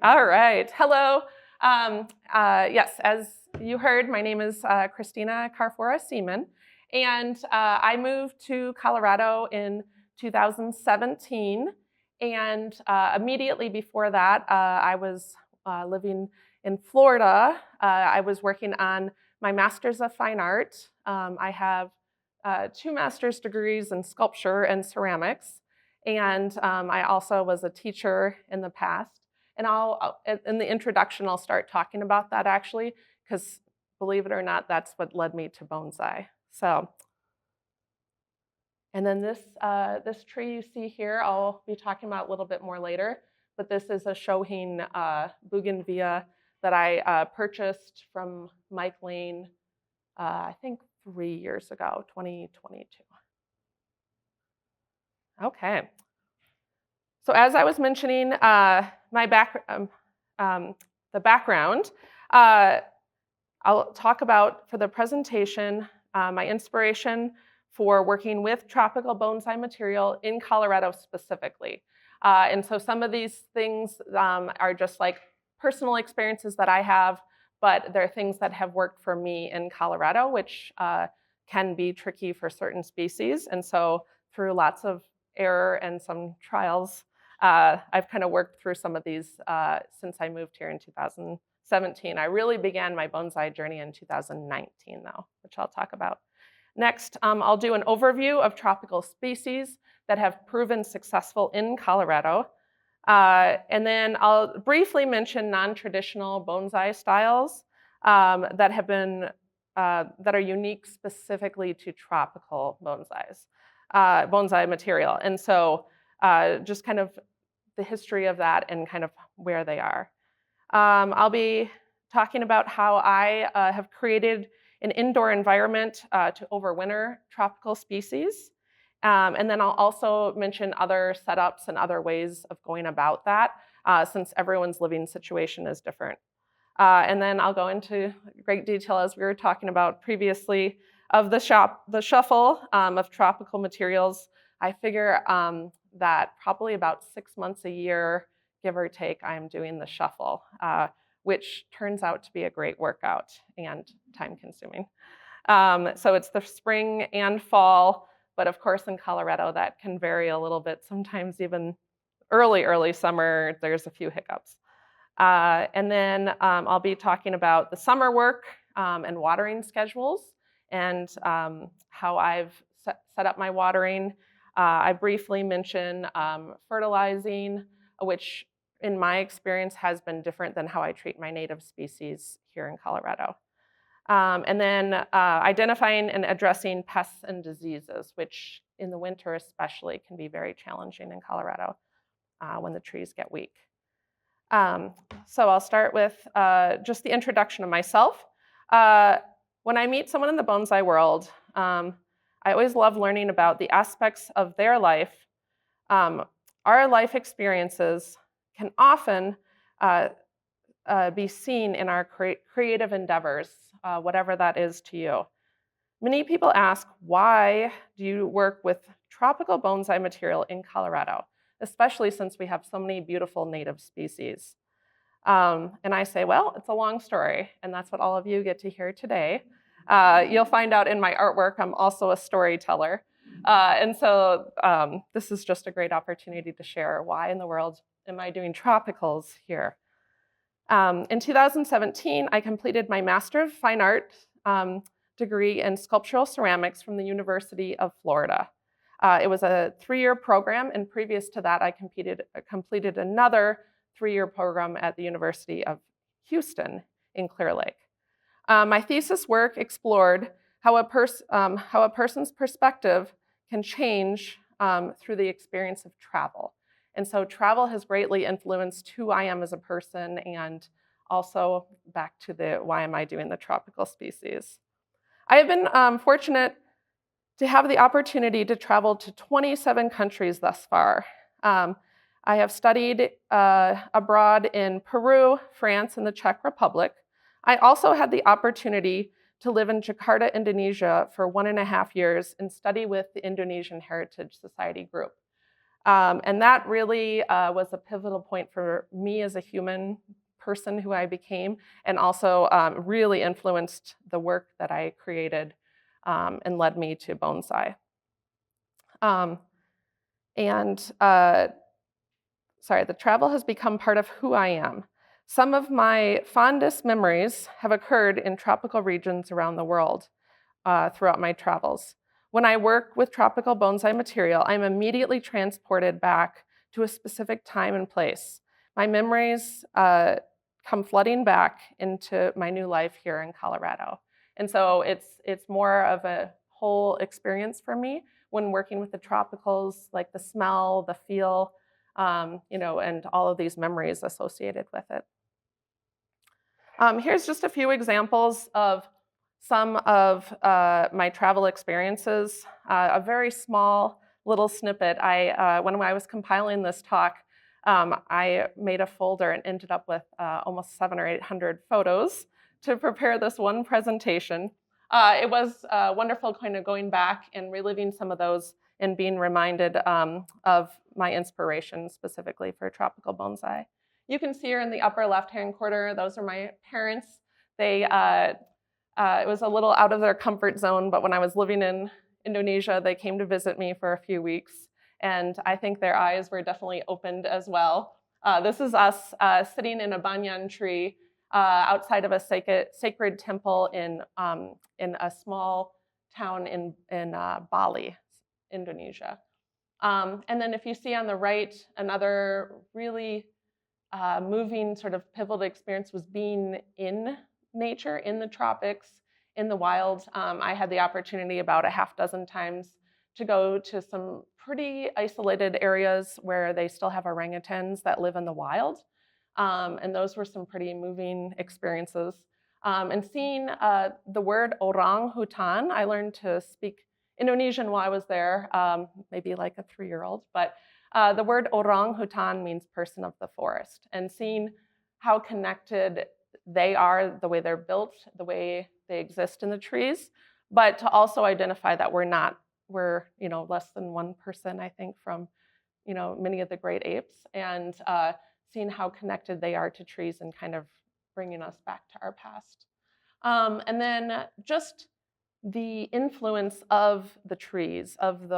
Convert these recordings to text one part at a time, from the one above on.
All right. Hello. Yes, as you heard, my name is Christina Carfora Seaman, and I moved to Colorado in 2017. And immediately before that, I was living in Florida. I was working on my Master's of Fine Art. I have 2 master's degrees in sculpture and ceramics, and I also was a teacher in the past. And in the introduction, I'll start talking about that actually, because believe it or not, that's what led me to bonsai. So, and then this tree you see here, I'll be talking about a little bit more later, but this is a Shohin bougainvillea that I purchased from Mike Lane, I think 3 years ago, 2022. Okay. So as I was mentioning, the background, I'll talk about for the presentation my inspiration for working with tropical bonsai material in Colorado specifically. And so some of these things are just like personal experiences that I have, but they're things that have worked for me in Colorado, which can be tricky for certain species. And so through lots of error and some trials, I've kind of worked through some of these since I moved here in 2017. I really began my bonsai journey in 2019, though, which I'll talk about. Next, I'll do an overview of tropical species that have proven successful in Colorado. And then I'll briefly mention non-traditional bonsai styles that have been that are unique specifically to tropical bonsai material. And so just kind of the history of that and kind of where they are. I'll be talking about how I have created an indoor environment to overwinter tropical species. And then I'll also mention other setups and other ways of going about that, since everyone's living situation is different. And then I'll go into great detail, as we were talking about previously, of the shuffle of tropical materials. I figure that probably about 6 months a year, give or take, I'm doing the shuffle, which turns out to be a great workout and time consuming. So it's the spring and fall, but of course in Colorado that can vary a little bit. Sometimes even early summer, there's a few hiccups. And then I'll be talking about the summer work and watering schedules and how I've set up my watering. I briefly mention fertilizing, which in my experience has been different than how I treat my native species here in Colorado. And then identifying and addressing pests and diseases, which in the winter especially can be very challenging in Colorado when the trees get weak. So I'll start with just the introduction of myself. When I meet someone in the bonsai world, I always love learning about the aspects of their life. Our life experiences can often be seen in our creative endeavors, whatever that is to you. Many people ask, why do you work with tropical bonsai material in Colorado, especially since we have so many beautiful native species? And I say, well, it's a long story, and that's what all of you get to hear today. You'll find out in my artwork, I'm also a storyteller. And so this is just a great opportunity to share why in the world am I doing tropicals here. In 2017, I completed my Master of Fine Art degree in sculptural ceramics from the University of Florida. It was a 3-year program, and previous to that, I completed another 3-year program at the University of Houston in Clear Lake. My thesis work explored how a person's perspective can change through the experience of travel. And so travel has greatly influenced who I am as a person, and also back to the why am I doing the tropical species. I have been fortunate to have the opportunity to travel to 27 countries thus far. I have studied abroad in Peru, France, and the Czech Republic. I also had the opportunity to live in Jakarta, Indonesia for 1.5 years and study with the Indonesian Heritage Society group. And that really was a pivotal point for me as a human person who I became, and also really influenced the work that I created and led me to bonsai. Um, and sorry, the travel has become part of who I am. Some of my fondest memories have occurred in tropical regions around the world throughout my travels. When I work with tropical bonsai material, I'm immediately transported back to a specific time and place. My memories come flooding back into my new life here in Colorado. And so it's more of a whole experience for me when working with the tropicals, like the smell, the feel, and all of these memories associated with it. Here's just a few examples of some of my travel experiences. A very small little snippet. When I was compiling this talk, I made a folder and ended up with almost 700 or 800 photos to prepare this one presentation. It was wonderful kind of going back and reliving some of those and being reminded of my inspiration specifically for tropical bonsai. You can see here in the upper left-hand corner, those are my parents. It was a little out of their comfort zone, but when I was living in Indonesia, they came to visit me for a few weeks, and I think their eyes were definitely opened as well. This is us sitting in a banyan tree outside of a sacred temple in a small town in Bali, Indonesia. And then if you see on the right, another really moving sort of pivotal experience was being in nature, in the tropics, in the wild. I had the opportunity about a half dozen times to go to some pretty isolated areas where they still have orangutans that live in the wild. And those were some pretty moving experiences. And seeing the word orang hutan, I learned to speak Indonesian while I was there, maybe like a 3-year-old, but the word orang hutan means person of the forest, and seeing how connected they are, the way they're built, the way they exist in the trees, but to also identify that we're less than 1%, I think, from many of the great apes, and seeing how connected they are to trees and kind of bringing us back to our past. And then just the influence of the trees, of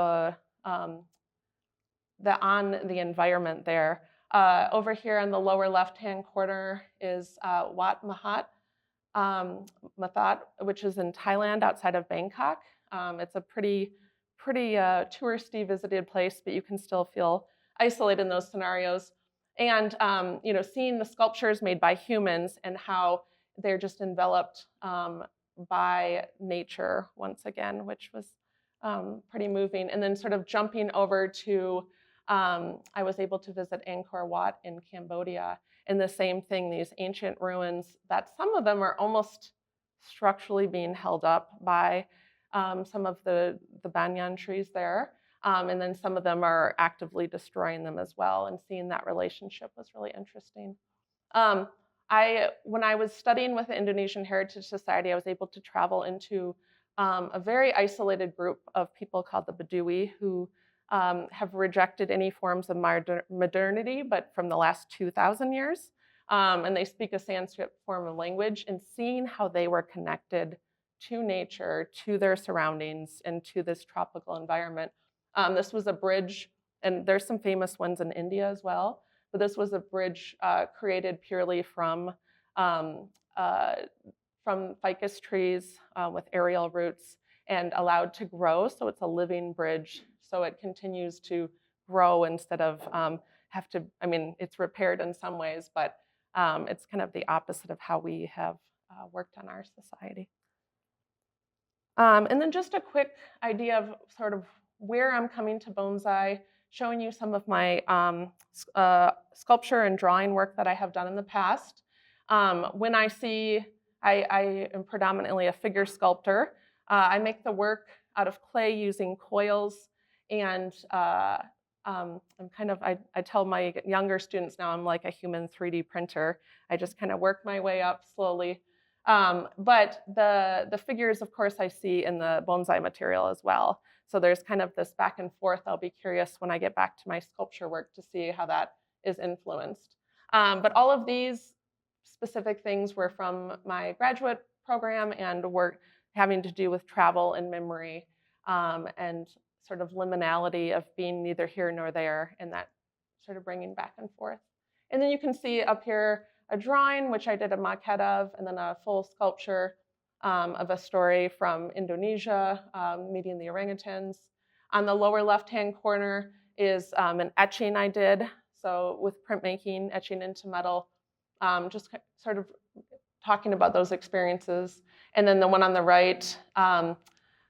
on the environment there. Over here in the lower left-hand corner is Wat Mathat, which is in Thailand outside of Bangkok. It's a pretty touristy visited place, but you can still feel isolated in those scenarios. And seeing the sculptures made by humans and how they're just enveloped by nature once again, which was pretty moving. And then sort of jumping over to I was able to visit Angkor Wat in Cambodia, and the same thing, these ancient ruins that some of them are almost structurally being held up by some of the banyan trees there, and then some of them are actively destroying them as well, and seeing that relationship was really interesting. When I was studying with the Indonesian Heritage Society, I was able to travel into a very isolated group of people called the Bedouin, who have rejected any forms of modernity, but from the last 2,000 years. And they speak a Sanskrit form of language, and seeing how they were connected to nature, to their surroundings, and to this tropical environment. This was a bridge, and there's some famous ones in India as well, but this was a bridge created purely from ficus trees with aerial roots and allowed to grow, so it's a living bridge. So it continues to grow instead of it's repaired in some ways, but it's kind of the opposite of how we have worked on our society. And then just a quick idea of sort of where I'm coming to bonsai, showing you some of my sculpture and drawing work that I have done in the past. When I am predominantly a figure sculptor. I make the work out of clay using coils, and I tell my younger students now I'm like a human 3D printer. I just kind of work my way up slowly. But the figures, of course, I see in the bonsai material as well. So there's kind of this back and forth. I'll be curious when I get back to my sculpture work to see how that is influenced. But all of these specific things were from my graduate program and were having to do with travel and memory, and sort of liminality of being neither here nor there, and that sort of bringing back and forth. And then you can see up here a drawing, which I did a maquette of, and then a full sculpture of a story from Indonesia, meeting the orangutans. On the lower left-hand corner is an etching I did, so with printmaking, etching into metal, just sort of talking about those experiences. And then the one on the right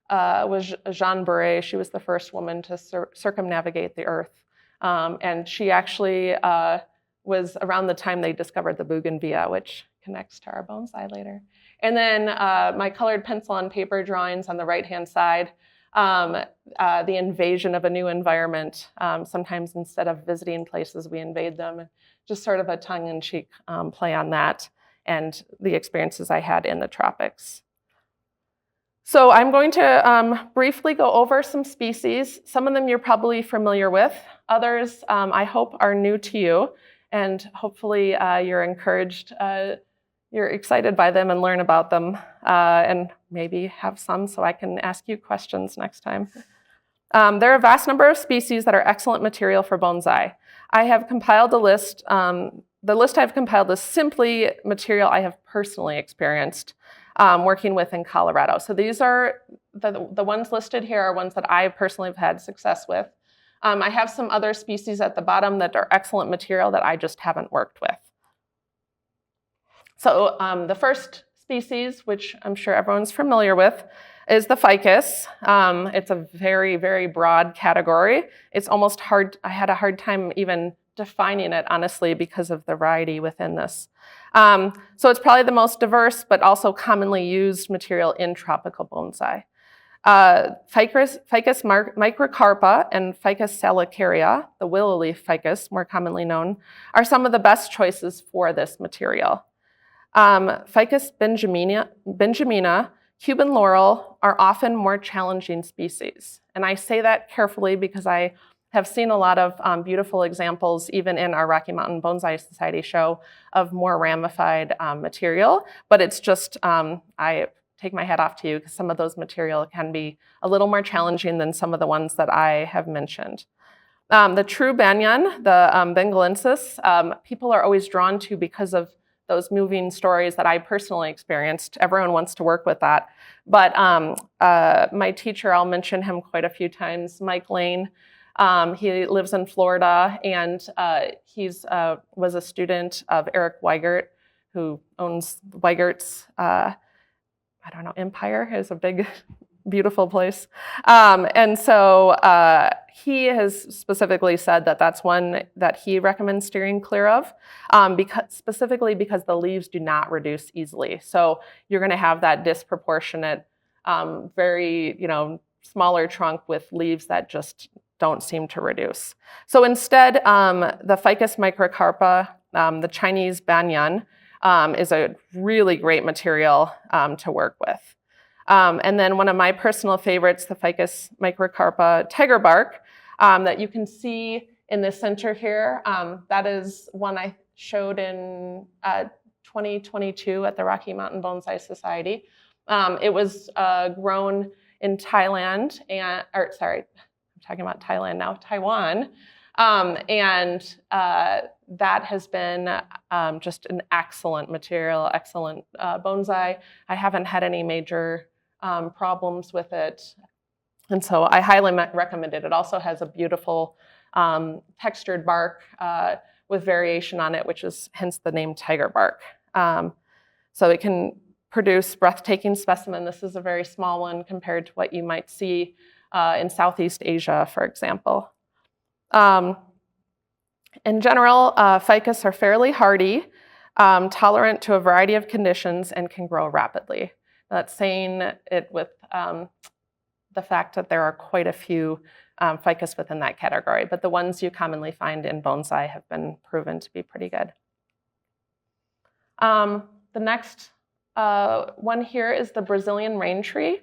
was Jeanne Beret. She was the first woman to circumnavigate the Earth. And she actually was around the time they discovered the bougainvillea, which connects to our bonsai later. And then my colored pencil and paper drawings on the right-hand side, the invasion of a new environment. Sometimes instead of visiting places, we invade them. Just sort of a tongue-in-cheek play on that and the experiences I had in the tropics. So I'm going to briefly go over some species. Some of them you're probably familiar with. Others I hope are new to you, and hopefully you're encouraged, you're excited by them and learn about them, and maybe have some so I can ask you questions next time. There are a vast number of species that are excellent material for bonsai. I have compiled a list. The list I've compiled is simply material I have personally experienced working with in Colorado. So these are the ones listed here are ones that I personally have had success with. I have some other species at the bottom that are excellent material that I just haven't worked with. So the first species, which I'm sure everyone's familiar with, is the ficus. It's a very, very broad category. It's almost hard, I had a hard time even defining it, honestly, because of the variety within this. So it's probably the most diverse, but also commonly used material in tropical bonsai. Ficus microcarpa and Ficus salicaria, the willow leaf ficus, more commonly known, are some of the best choices for this material. Ficus benjamina, Cuban laurel are often more challenging species. And I say that carefully because I have seen a lot of beautiful examples, even in our Rocky Mountain Bonsai Society show, of more ramified material. But it's just, I take my hat off to you because some of those material can be a little more challenging than some of the ones that I have mentioned. The true banyan, the bengalensis, people are always drawn to because of those moving stories that I personally experienced. Everyone wants to work with that. But my teacher, I'll mention him quite a few times, Mike Lane. He lives in Florida, and he's was a student of Eric Weigert, who owns Weigert's, I don't know, Empire is a big, beautiful place. And so he has specifically said that that's one that he recommends steering clear of, specifically because the leaves do not reduce easily. So you're going to have that disproportionate, very, smaller trunk with leaves that just don't seem to reduce. So instead, the Ficus microcarpa, the Chinese banyan, is a really great material to work with. And then one of my personal favorites, the Ficus microcarpa tiger bark, that you can see in the center here. That is one I showed in 2022 at the Rocky Mountain Bonsai Society. It was grown in Thailand, I'm talking about Thailand now, Taiwan. And that has been just an excellent material, excellent bonsai. I haven't had any major problems with it. And so I highly recommend it. It also has a beautiful textured bark with variation on it, which is hence the name tiger bark. So it can produce breathtaking specimen. This is a very small one compared to what you might see in Southeast Asia, for example. In general, ficus are fairly hardy, tolerant to a variety of conditions, and can grow rapidly. That's saying it with the fact that there are quite a few ficus within that category, but the ones you commonly find in bonsai have been proven to be pretty good. The next one here is the Brazilian rain tree.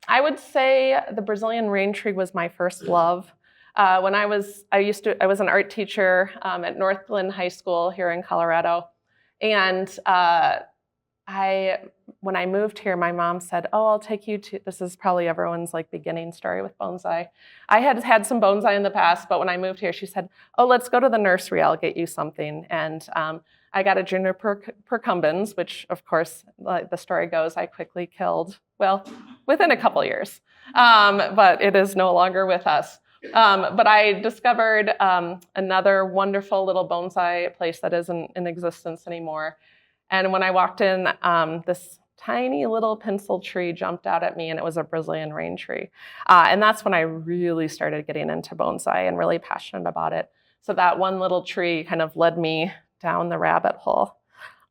I would say the Brazilian rain tree was my first love. When I was an art teacher at Northland High School here in Colorado, and when I moved here, my mom said, "Oh, I'll take you to." This is probably everyone's like beginning story with bonsai. I had some bonsai in the past, but when I moved here, she said, "Oh, let's go to the nursery. I'll get you something." And I got a juniper percumbens, which, of course, like the story goes, I quickly killed. Well, within a couple years, but it is no longer with us. But I discovered another wonderful little bonsai place that isn't in existence anymore. And when I walked in, this tiny little pencil tree jumped out at me, and it was a Brazilian rain tree. And that's when I really started getting into bonsai and really passionate about it. So that one little tree kind of led me down the rabbit hole.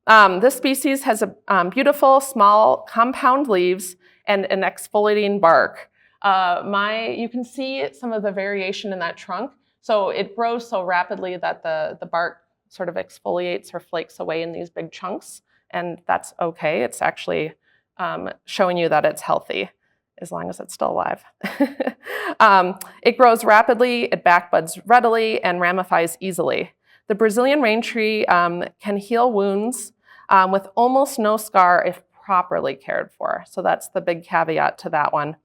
This species has a beautiful, small, compound leaves and an exfoliating bark. You can see some of the variation in that trunk. So it grows so rapidly that the bark sort of exfoliates or flakes away in these big chunks, and that's okay. It's actually showing you that it's healthy as long as it's still alive. It grows rapidly, it backbuds readily, and ramifies easily. The Brazilian rain tree can heal wounds with almost no scar if properly cared for. So that's the big caveat to that one.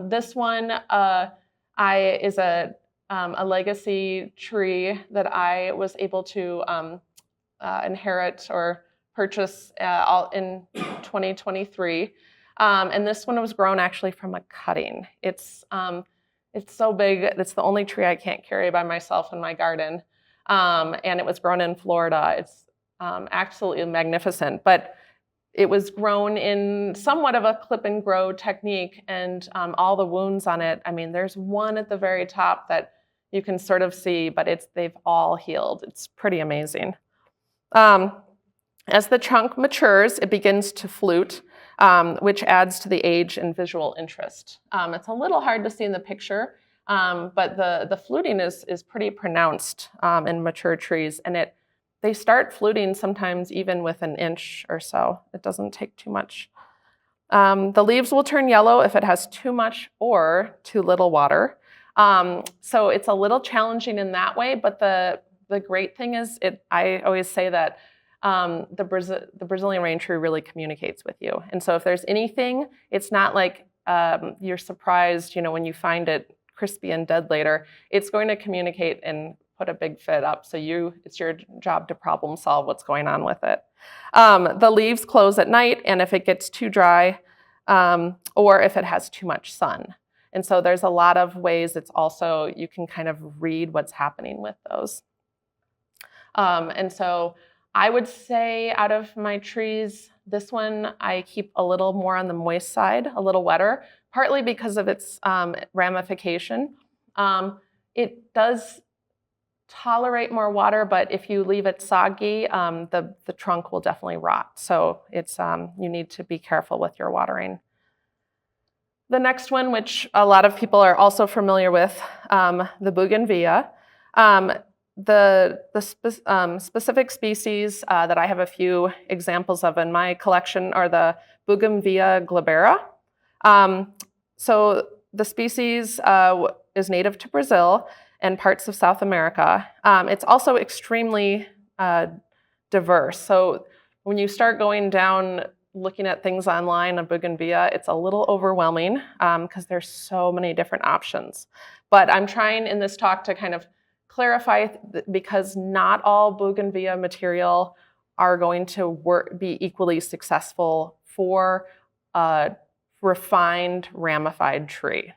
This one is a legacy tree that I was able to inherit or purchase in 2023. And this one was grown actually from a cutting. It's so big, it's the only tree I can't carry by myself in my garden. And it was grown in Florida. It's absolutely magnificent, but it was grown in somewhat of a clip and grow technique, and all the wounds on it, I mean, there's one at the very top that you can sort of see, but they've all healed. It's pretty amazing. As the trunk matures, it begins to flute, which adds to the age and visual interest. It's a little hard to see in the picture, but the fluting is pretty pronounced in mature trees, and they start fluting sometimes even with an inch or so. It doesn't take too much. The leaves will turn yellow if it has too much or too little water. So it's a little challenging in that way, but the great thing is, I always say that the Brazilian rain tree really communicates with you. And so if there's anything, it's not like you're surprised, when you find it crispy and dead later. It's going to communicate and put a big fit up. So it's your job to problem solve what's going on with it. The leaves close at night, and if it gets too dry, or if it has too much sun. And so there's a lot of ways you can kind of read what's happening with those. And so I would say out of my trees, this one I keep a little more on the moist side, a little wetter, partly because of its ramification. It does tolerate more water, but if you leave it soggy, the trunk will definitely rot. So you need to be careful with your watering. The next one, which a lot of people are also familiar with, the bougainvillea. The specific species that I have a few examples of in my collection are the Bougainvillea glabera. So the species is native to Brazil and parts of South America. It's also extremely diverse. So when you start going down looking at things online of bougainvillea, it's a little overwhelming because there's so many different options. But I'm trying in this talk to kind of clarify, because not all bougainvillea material are going to be equally successful for a refined ramified tree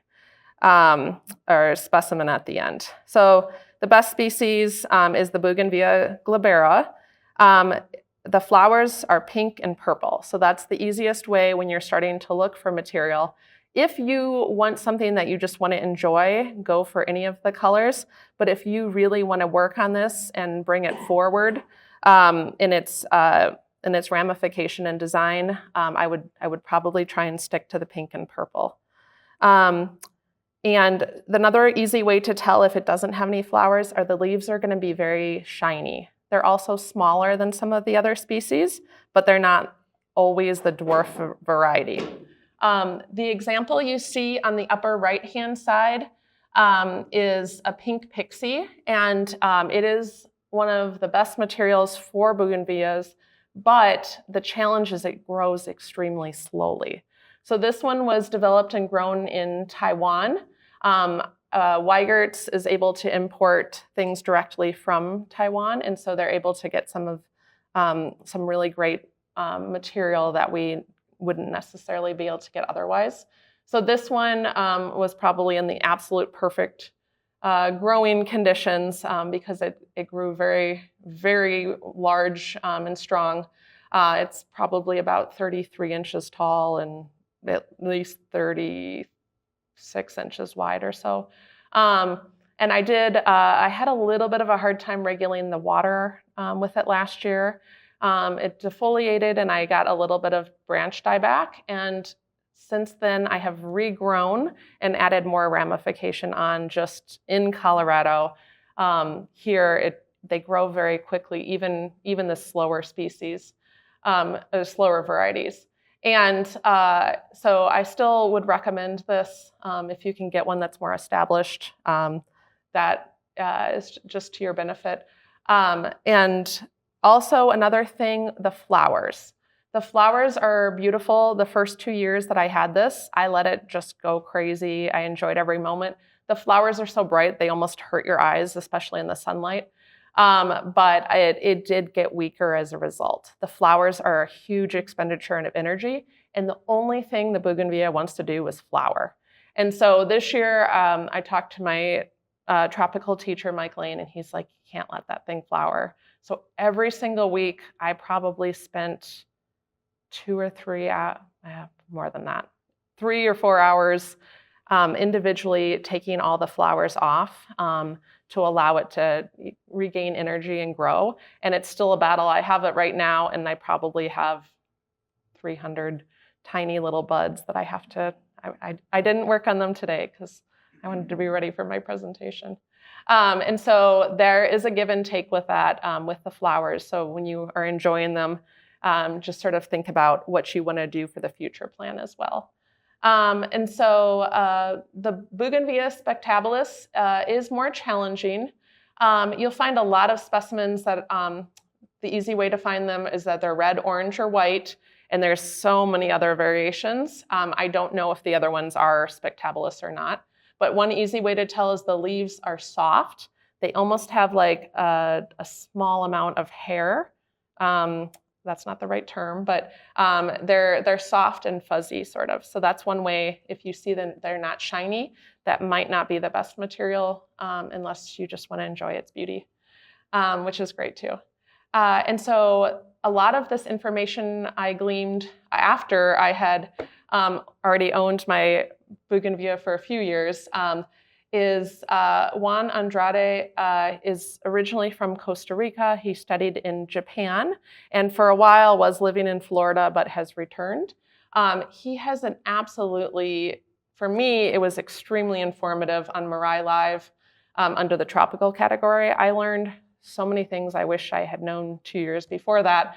or specimen at the end. So the best species is the Bougainvillea glabera. The flowers are pink and purple, so that's the easiest way when you're starting to look for material. If you want something that you just want to enjoy, go for any of the colors. But if you really want to work on this and bring it forward in its ramification and design, I would probably try and stick to the pink and purple. And another easy way to tell if it doesn't have any flowers are the leaves are going to be very shiny. They're also smaller than some of the other species, but they're not always the dwarf variety. The example you see on the upper right-hand side is a pink pixie, and it is one of the best materials for bougainvilleas, but the challenge is it grows extremely slowly. So this one was developed and grown in Taiwan. Weigert's is able to import things directly from Taiwan, and so they're able to get some really great material that we wouldn't necessarily be able to get otherwise. So this one was probably in the absolute perfect growing conditions because it grew very, very large and strong. It's probably about 33 inches tall and at least 36 inches wide or so. And I had a little bit of a hard time regulating the water with it last year. It defoliated and I got a little bit of branch dieback, and since then I have regrown and added more ramification on just in Colorado. Here they grow very quickly, even the slower species, slower varieties. And so I still would recommend this if you can get one that's more established, that is just to your benefit. And also another thing, the flowers. The flowers are beautiful. The first 2 years that I had this, I let it just go crazy. I enjoyed every moment. The flowers are so bright, they almost hurt your eyes, especially in the sunlight. But it did get weaker as a result. The flowers are a huge expenditure of energy, and the only thing the bougainvillea wants to do is flower. And so this year, I talked to my tropical teacher, Mike Lane, and he's like, you can't let that thing flower. So every single week, I probably spent 2 or 3, more than that, 3 or 4 hours individually taking all the flowers off to allow it to regain energy and grow. And it's still a battle. I have it right now, and I probably have 300 tiny little buds that I have to, I didn't work on them today because I wanted to be ready for my presentation. And so there is a give and take with that, with the flowers. So when you are enjoying them, just sort of think about what you want to do for the future plan as well. And so the Bougainvillea spectabilis is more challenging. You'll find a lot of specimens that the easy way to find them is that they're red, orange, or white, and there's so many other variations. I don't know if the other ones are spectabilis or not, but one easy way to tell is the leaves are soft. They almost have like a small amount of hair. That's not the right term, but they're soft and fuzzy, sort of. So that's one way. If you see them, they're not shiny, that might not be the best material unless you just want to enjoy its beauty, which is great too. And so a lot of this information I gleaned after I had already owned my bougainvillea for a few years. Is Juan Andrade is originally from Costa Rica. He studied in Japan and for a while was living in Florida but has returned. He has an absolutely, for me, it was extremely informative on Mirai Live under the tropical category. I learned so many things I wish I had known 2 years before that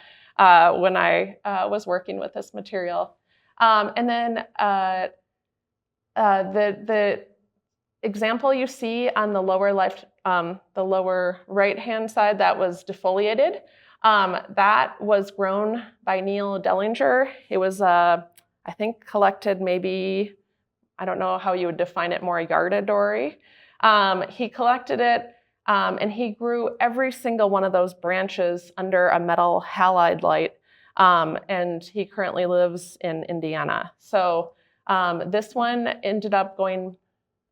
when I was working with this material. And then the example you see on the lower right-hand side that was defoliated, that was grown by Neil Dellinger. It was, I think, collected maybe, I don't know how you would define it, more yardadori. He collected it, and he grew every single one of those branches under a metal halide light, and he currently lives in Indiana. So this one ended up going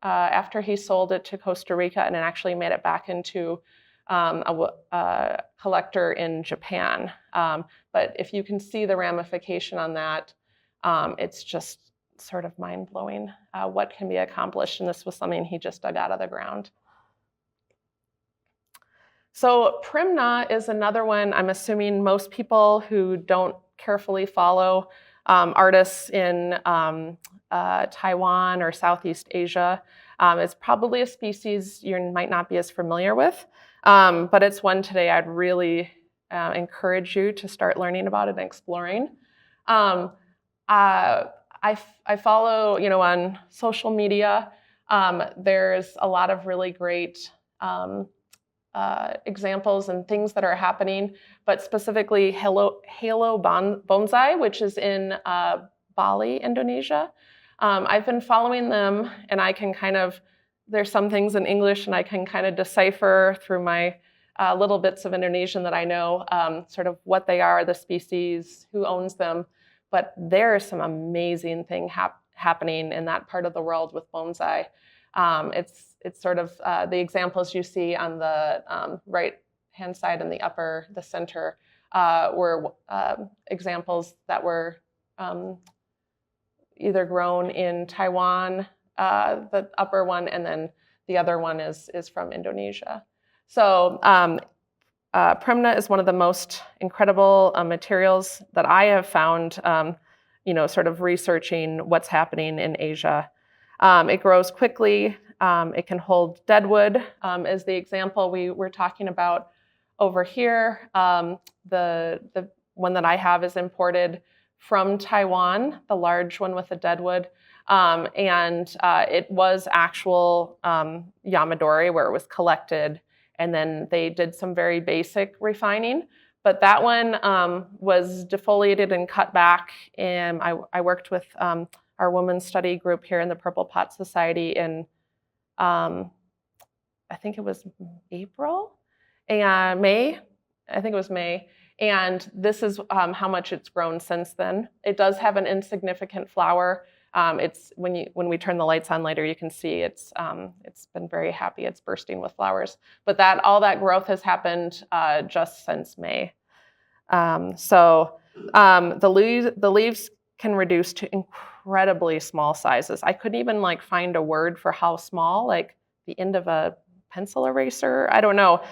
after he sold it to Costa Rica, and it actually made it back into a collector in Japan. But if you can see the ramification on that, it's just sort of mind-blowing what can be accomplished, and this was something he just dug out of the ground. So Primna is another one. I'm assuming most people who don't carefully follow artists in Taiwan or Southeast Asia. It's probably a species you might not be as familiar with, but it's one today I'd really encourage you to start learning about and exploring. Um, I follow, on social media. There's a lot of really great examples and things that are happening, but specifically Halo Bonsai, which is in Bali, Indonesia. I've been following them, and I can there's some things in English, and I can kind of decipher through my little bits of Indonesian that I know, sort of what they are, the species, who owns them. But there is some amazing thing happening in that part of the world with bonsai. It's sort of the examples you see on the right-hand side in the center, were examples that were either grown in Taiwan, the upper one, and then the other one is from Indonesia. So Premna is one of the most incredible materials that I have found, sort of researching what's happening in Asia. It grows quickly. It can hold deadwood, as the example we were talking about over here. The one that I have is imported from Taiwan, the large one with the deadwood. And it was actual Yamadori where it was collected, and then they did some very basic refining. But that one was defoliated and cut back, and I worked with our women's study group here in the Purple Pot Society in, I think it was April and May. I think it was May. And this is how much it's grown since then. It does have an insignificant flower. It's when we turn the lights on later, you can see it's been very happy. It's bursting with flowers. But all that growth has happened just since May. The leaves can reduce to incredibly small sizes. I couldn't even find a word for how small, like the end of a pencil eraser. I don't know.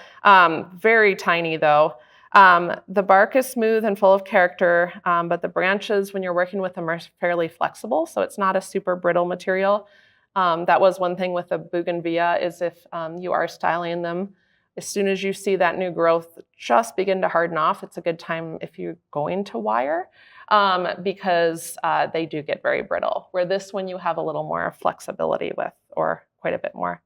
Very tiny though. The bark is smooth and full of character, but the branches, when you're working with them, are fairly flexible, so it's not a super brittle material. That was one thing with the bougainvillea, is if you are styling them, as soon as you see that new growth just begin to harden off, it's a good time if you're going to wire, because they do get very brittle, where this one you have a little more flexibility with, or quite a bit more.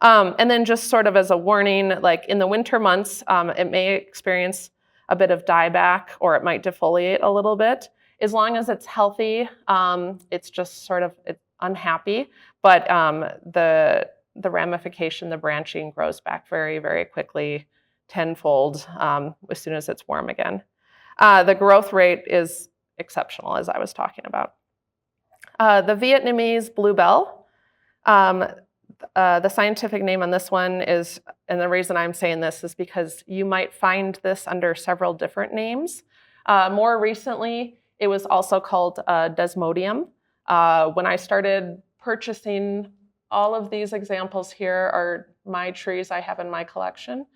And then just sort of as a warning, like in the winter months, it may experience a bit of dieback, or it might defoliate a little bit. As long as it's healthy, it's just sort of unhappy, but the ramification, the branching grows back very, very quickly, tenfold, as soon as it's warm again. The growth rate is exceptional, as I was talking about. The Vietnamese bluebell, the scientific name on this one is, and the reason I'm saying this is because you might find this under several different names. More recently, it was also called Desmodium. When I started purchasing, all of these examples here are my trees I have in my collection.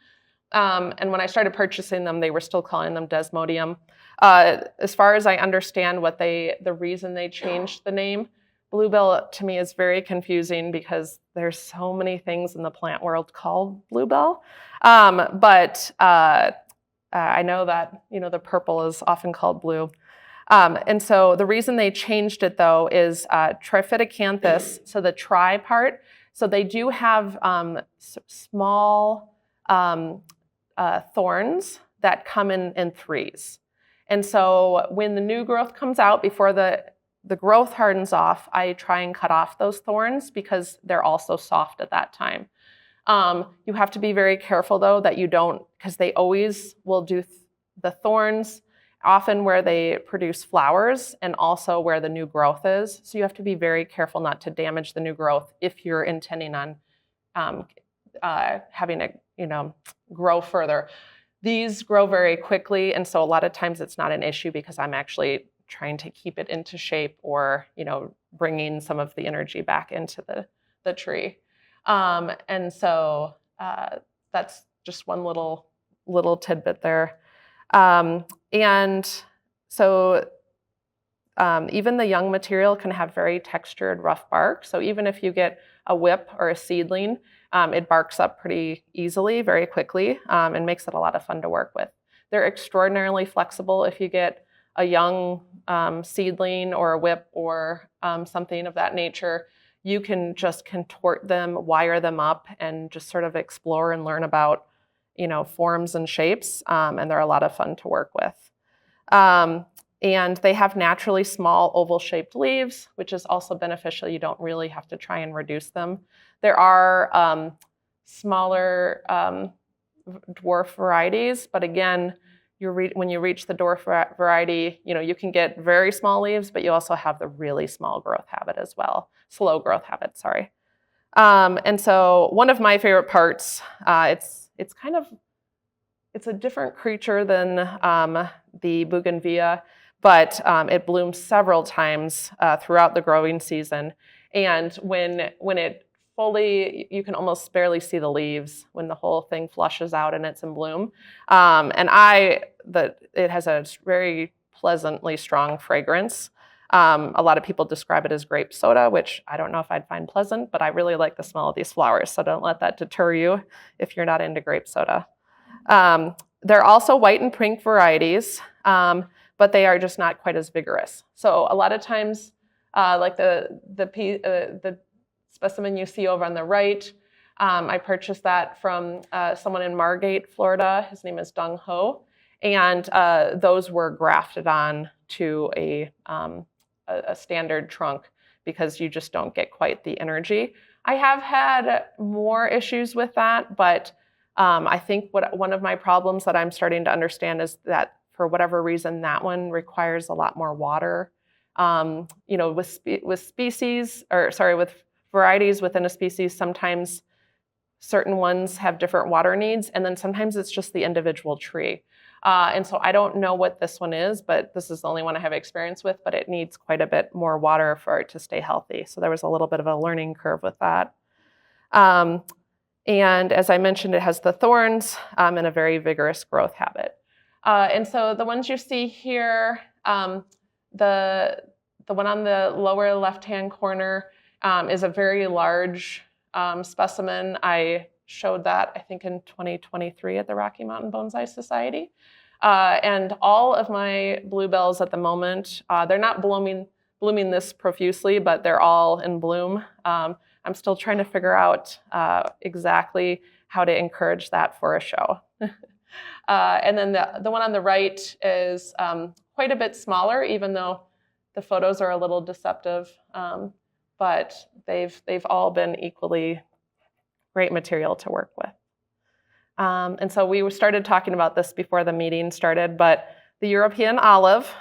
And when I started purchasing them, they were still calling them Desmodium. As far as I understand the reason they changed the name, bluebell to me is very confusing because there's so many things in the plant world called bluebell. But I know that the purple is often called blue. And so the reason they changed it though is Triphytocanthus, so the tri part. So they do have small thorns that come in threes. And so when the new growth comes out, before the growth hardens off, I try and cut off those thorns because they're also soft at that time. You have to be very careful though that you don't, because they always will do the thorns often where they produce flowers and also where the new growth is. So you have to be very careful not to damage the new growth if you're intending on having it, grow further. These grow very quickly, and so a lot of times it's not an issue because I'm actually trying to keep it into shape, or bringing some of the energy back into the tree. And so that's just one little tidbit there. And so even the young material can have very textured, rough bark. So even if you get a whip or a seedling, it barks up pretty easily, very quickly, and makes it a lot of fun to work with. They're extraordinarily flexible. If you get a young seedling or a whip or something of that nature, you can just contort them, wire them up, and just sort of explore and learn about, forms and shapes, and they're a lot of fun to work with. And they have naturally small oval-shaped leaves, which is also beneficial. You don't really have to try and reduce them. There are smaller dwarf varieties, but again, when you reach the dwarf variety, you can get very small leaves, but you also have the really small growth habit as well. Slow growth habit, sorry. And so one of my favorite parts, it's a different creature than the bougainvillea, but it blooms several times throughout the growing season. And when it fully, you can almost barely see the leaves when the whole thing flushes out and it's in bloom. It has a very pleasantly strong fragrance. A lot of people describe it as grape soda, which I don't know if I'd find pleasant, but I really like the smell of these flowers, so don't let that deter you if you're not into grape soda. There are also white and pink varieties, but they are just not quite as vigorous. So a lot of times, like the specimen you see over on the right, I purchased that from someone in Margate, Florida. His name is Dung Ho, and those were grafted on to a standard trunk because you just don't get quite the energy. I have had more issues with that, but I think one of my problems that I'm starting to understand is that for whatever reason, that one requires a lot more water. With varieties within a species, sometimes certain ones have different water needs, and then sometimes it's just the individual tree. And so I don't know what this one is, but this is the only one I have experience with, but it needs quite a bit more water for it to stay healthy. So there was a little bit of a learning curve with that. And as I mentioned, it has the thorns and a very vigorous growth habit. And so the ones you see here, the one on the lower left-hand corner is a very large specimen. I showed that, I think, in 2023 at the Rocky Mountain Bonsai Society. And all of my bluebells at the moment, they're not blooming this profusely, but they're all in bloom. I'm still trying to figure out exactly how to encourage that for a show. And then the one on the right is quite a bit smaller, even though the photos are a little deceptive. But they've all been equally great material to work with. And so we started talking about this before the meeting started, but the European olive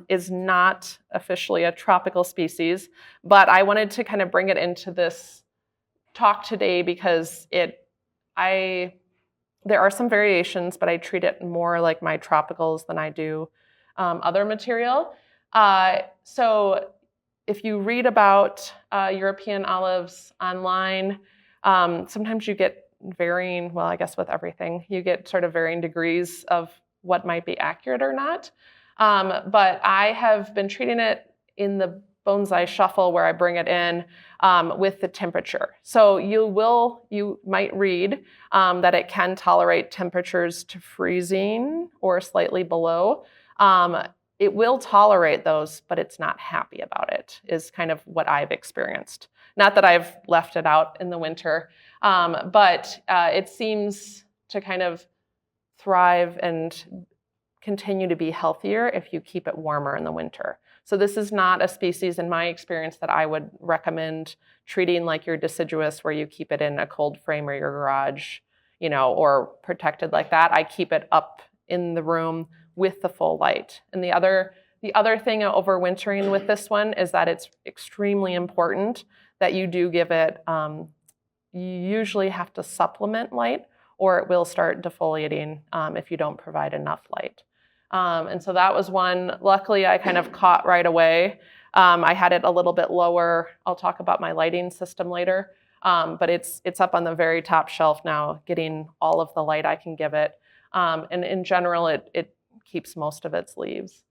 is not officially a tropical species, but I wanted to kind of bring it into this talk today because there are some variations, but I treat it more like my tropicals than I do other material. So if you read about European olives online, sometimes you get varying, well, I guess with everything, you get sort of varying degrees of what might be accurate or not. But I have been treating it in the Bonsai Shuffle where I bring it in with the temperature. So you might read that it can tolerate temperatures to freezing or slightly below. It will tolerate those, but it's not happy about it, is kind of what I've experienced. Not that I've left it out in the winter, but it seems to kind of thrive and continue to be healthier if you keep it warmer in the winter. So this is not a species, in my experience, that I would recommend treating like your deciduous, where you keep it in a cold frame or your garage, or protected like that. I keep it up in the room with the full light. And the other thing overwintering with this one is that it's extremely important that you do give it, you usually have to supplement light, or it will start defoliating if you don't provide enough light. And so that was one, luckily I kind of caught right away. I had it a little bit lower. I'll talk about my lighting system later, but it's up on the very top shelf now, getting all of the light I can give it. And in general, it keeps most of its leaves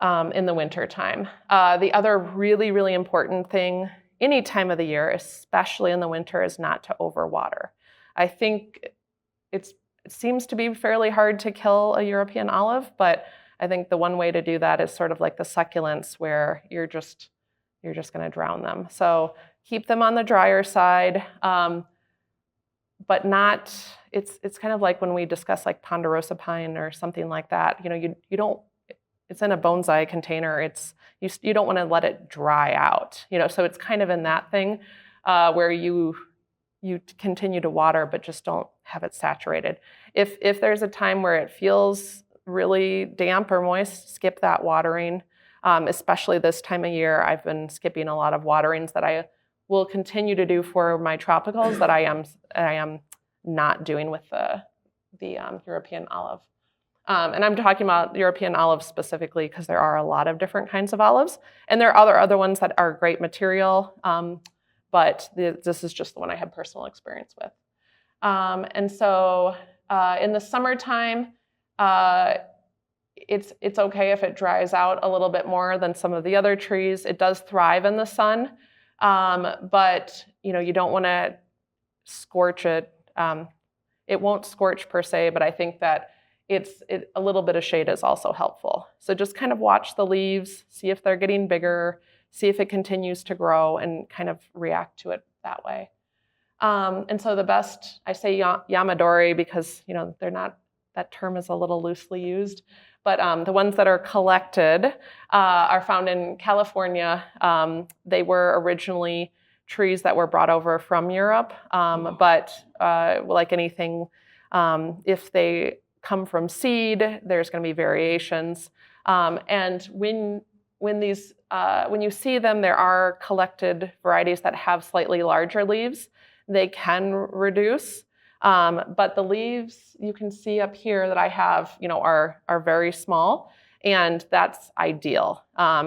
in the winter time. The other really, really important thing any time of the year, especially in the winter, is not to overwater. I think it seems to be fairly hard to kill a European olive, but I think the one way to do that is sort of like the succulents, where you're just going to drown them. So keep them on the drier side, but not. It's kind of like when we discuss like ponderosa pine or something like that. You don't. It's in a bonsai container. You don't want to let it dry out. So it's kind of in that thing where you continue to water, but just don't have it saturated. If there's a time where it feels really damp or moist, skip that watering. Especially this time of year, I've been skipping a lot of waterings that I will continue to do for my tropicals that I am not doing with the European olive. And I'm talking about European olive specifically because there are a lot of different kinds of olives, and there are other ones that are great material. But this is just the one I have personal experience with. And so in the summertime, it's okay if it dries out a little bit more than some of the other trees. It does thrive in the sun, but you don't want to scorch it. It won't scorch per se, but I think that a little bit of shade is also helpful. So just kind of watch the leaves, see if they're getting bigger, see if it continues to grow, and kind of react to it that way. And so the best, I say Yamadori because they're not. That term is a little loosely used, but the ones that are collected are found in California. They were originally trees that were brought over from Europe, but like anything, if they come from seed, there's going to be variations. And when you see them, there are collected varieties that have slightly larger leaves. They can reduce, but the leaves you can see up here that I have, are very small, and that's ideal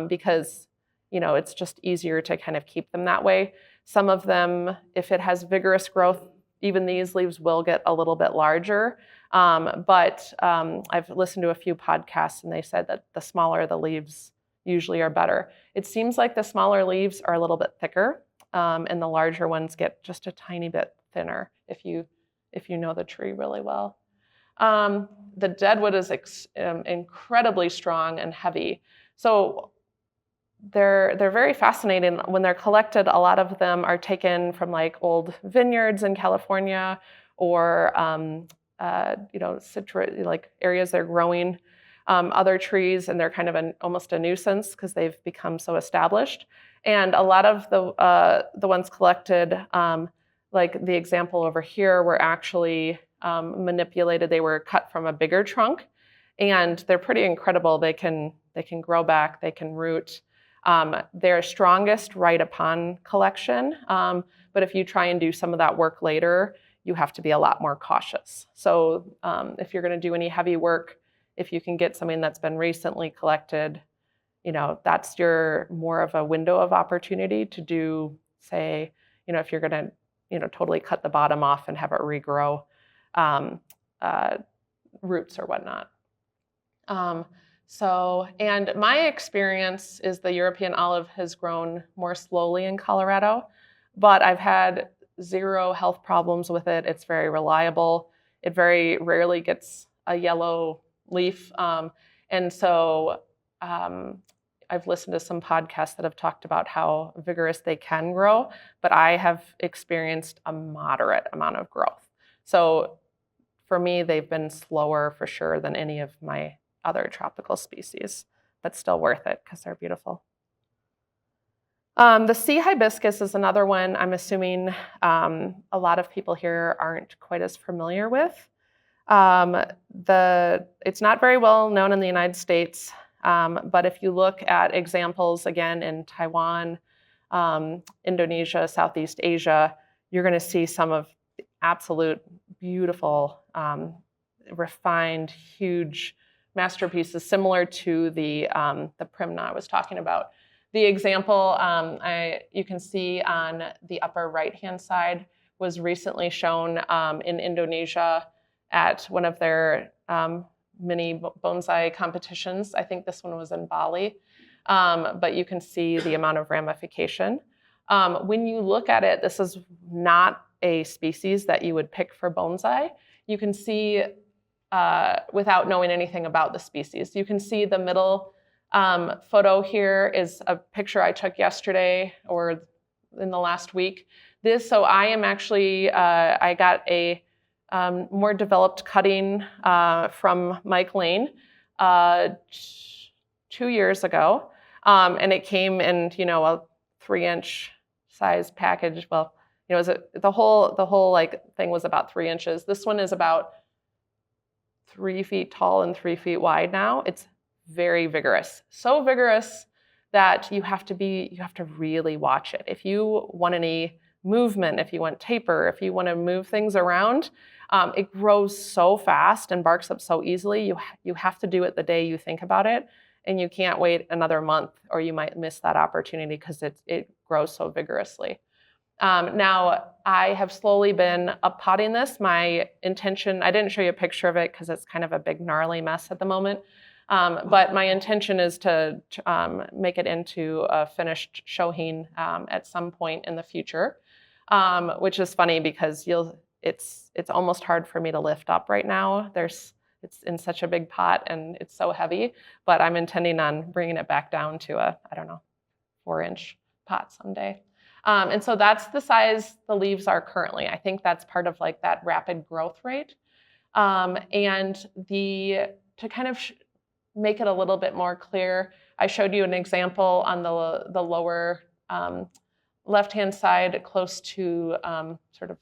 because it's just easier to kind of keep them that way. Some of them, if it has vigorous growth, even these leaves will get a little bit larger. But I've listened to a few podcasts, and they said that the smaller the leaves usually are better. It seems like the smaller leaves are a little bit thicker, and the larger ones get just a tiny bit thinner if you know the tree really well. The deadwood is incredibly strong and heavy. So they're very fascinating. When they're collected, a lot of them are taken from like old vineyards in California or citrus, like areas they're growing other trees, and they're kind of almost a nuisance because they've become so established. And a lot of the ones collected, like the example over here, were actually manipulated. They were cut from a bigger trunk, and they're pretty incredible. They can grow back, they can root. They're strongest right upon collection, but if you try and do some of that work later, you have to be a lot more cautious. So if you're going to do any heavy work, if you can get something that's been recently collected, that's your more of a window of opportunity to do, say, if you're going to, totally cut the bottom off and have it regrow roots or whatnot. And my experience is the European olive has grown more slowly in Colorado, but I've had zero health problems with it. It's very reliable. It very rarely gets a yellow leaf. And so I've listened to some podcasts that have talked about how vigorous they can grow, but I have experienced a moderate amount of growth. So for me, they've been slower for sure than any of my other tropical species, but still worth it because they're beautiful. The sea hibiscus is another one I'm assuming a lot of people here aren't quite as familiar with. It's not very well known in the United States, but if you look at examples again in Taiwan, Indonesia, Southeast Asia, you're going to see some of the absolute beautiful, refined, huge masterpieces similar to the Primna I was talking about. The example you can see on the upper right-hand side was recently shown in Indonesia at one of their mini bonsai competitions. I think this one was in Bali, but you can see the amount of ramification. When you look at it, this is not a species that you would pick for bonsai. You can see without knowing anything about the species. You can see the middle photo here is a picture I took yesterday or in the last week. So I am actually, I got a more developed cutting from Mike Lane 2 years ago. And it came in, a 3-inch size package. Well, the whole like thing was about 3 inches. This one is about 3 feet tall and 3 feet wide now. It's very vigorous. So vigorous that you have to really watch it. If you want any movement, if you want taper, if you want to move things around, it grows so fast and barks up so easily. You have to do it the day you think about it, and you can't wait another month or you might miss that opportunity because it grows so vigorously. Now, I have slowly been up-potting this. My intention, I didn't show you a picture of it because it's kind of a big gnarly mess at the moment, but my intention is to make it into a finished shohin at some point in the future, which is funny because it's almost hard for me to lift up right now. It's in such a big pot and it's so heavy, but I'm intending on bringing it back down to a, 4-inch pot someday. And so that's the size the leaves are currently. I think that's part of like that rapid growth rate. And to kind of make it a little bit more clear, I showed you an example on the lower left-hand side close to sort of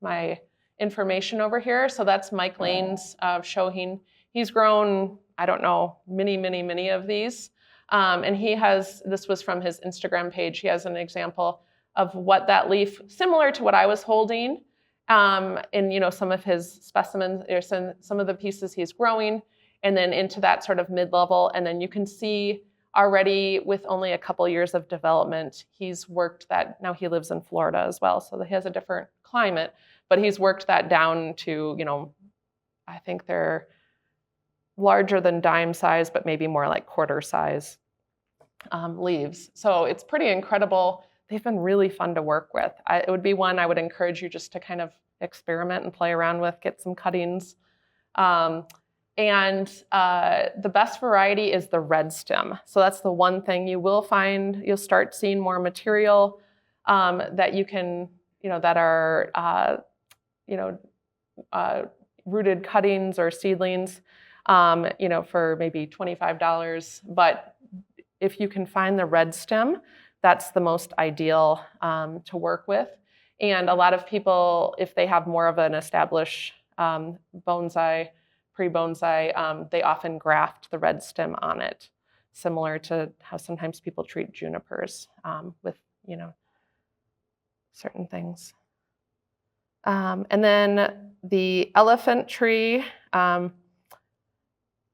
my information over here. So that's Mike Lane's shohin. He's grown, many of these. And this was from his Instagram page. He has an example of what that leaf, similar to what I was holding in some of his specimens, or some of the pieces he's growing, and then into that sort of mid-level. And then you can see already with only a couple years of development, he's worked that, now he lives in Florida as well, so he has a different climate, but he's worked that down to, I think they're larger than dime size, but maybe more like quarter size leaves. So it's pretty incredible. They've been really fun to work with. It would be one I would encourage you just to kind of experiment and play around with, get some cuttings. And the best variety is the red stem. So that's the one thing you will find. You'll start seeing more material that you can, that are, rooted cuttings or seedlings, for maybe $25. But if you can find the red stem, that's the most ideal to work with. And a lot of people, if they have more of an established bonsai, pre-bonsai, they often graft the red stem on it, similar to how sometimes people treat junipers with, certain things. And then the elephant tree, I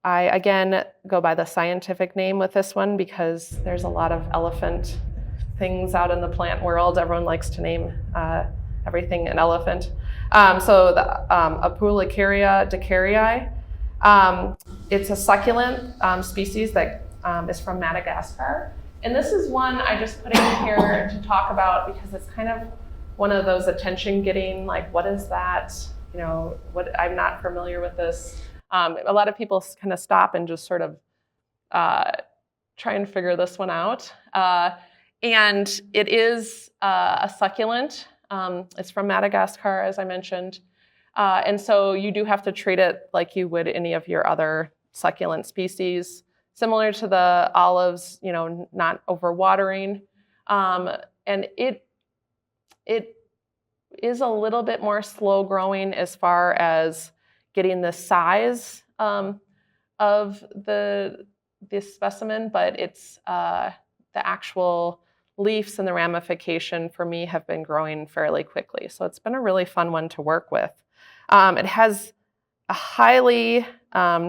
again go by the scientific name with this one because there's a lot of elephant things out in the plant world. Everyone likes to name everything an elephant. So the Apulicaria decarii, it's a succulent species that is from Madagascar. And this is one I just put in here to talk about because it's kind of one of those attention-getting, like, what is that? I'm not familiar with this. A lot of people kind of stop and just sort of try and figure this one out. And it is a succulent. It's from Madagascar, as I mentioned. And so you do have to treat it like you would any of your other succulent species, similar to the olives, not overwatering. And it is a little bit more slow growing as far as getting the size of this specimen, but it's the actual leaves and the ramification for me have been growing fairly quickly. So it's been a really fun one to work with. It has a highly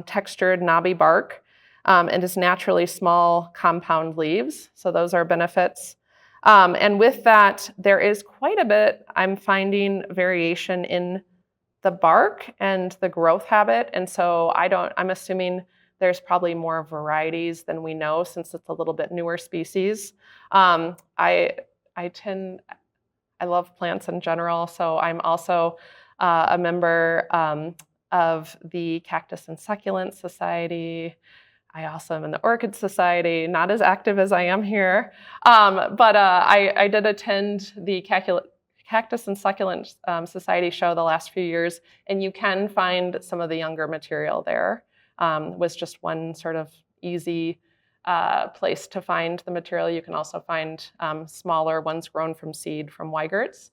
textured knobby bark and is naturally small compound leaves. So those are benefits. And with that, there is quite a bit, I'm finding, variation in the bark and the growth habit. And so I'm assuming there's probably more varieties than we know since it's a little bit newer species. I love plants in general, so I'm also a member of the Cactus and Succulent Society. I also am in the Orchid Society, not as active as I am here. But I did attend the Cactus and Succulent Society show the last few years, and you can find some of the younger material there. Was just one sort of easy place to find the material. You can also find smaller ones grown from seed from Weigert's.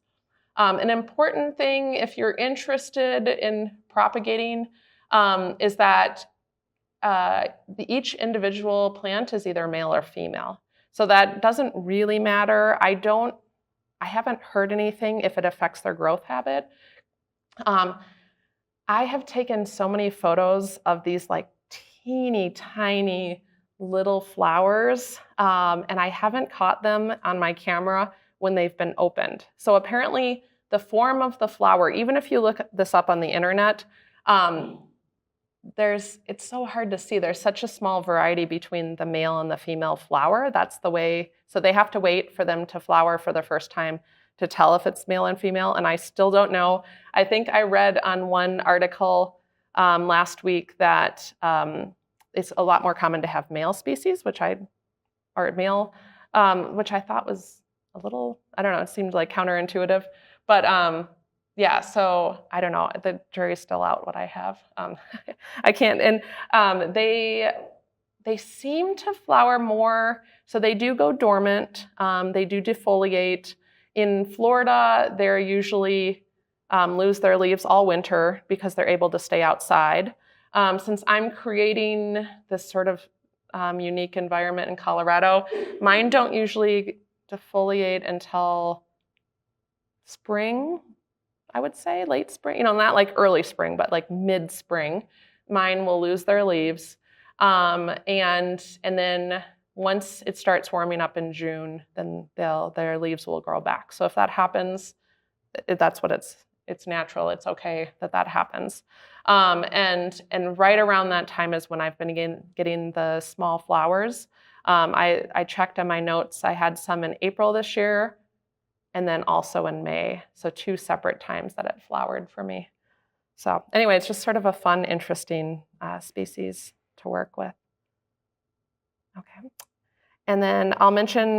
An important thing, if you're interested in propagating, is that each individual plant is either male or female. So that doesn't really matter. I haven't heard anything if it affects their growth habit. I have taken so many photos of these like teeny tiny little flowers, and I haven't caught them on my camera when they've been opened. So apparently the form of the flower, even if you look this up on the internet, it's so hard to see. There's such a small variety between the male and the female flower. That's the way, so they have to wait for them to flower for the first time to tell if it's male and female, and I still don't know. I think I read on one article last week that it's a lot more common to have male species, which I thought was a little, I don't know, it seemed like counterintuitive, but yeah, so I don't know. The jury's still out what I have. I can't. And they seem to flower more. So they do go dormant. They do defoliate. In Florida, they're usually lose their leaves all winter because they're able to stay outside. Since I'm creating this sort of unique environment in Colorado, mine don't usually defoliate until spring. I would say late spring, not like early spring, but like mid-spring. Mine will lose their leaves. And then once it starts warming up in June, then their leaves will grow back. So if that happens, that's what it's natural. It's okay that happens. And right around that time is when I've been getting the small flowers. I checked on my notes. I had some in April this year, and then also in May. So 2 separate times that it flowered for me. So anyway, it's just sort of a fun, interesting species to work with. Okay. And then I'll mention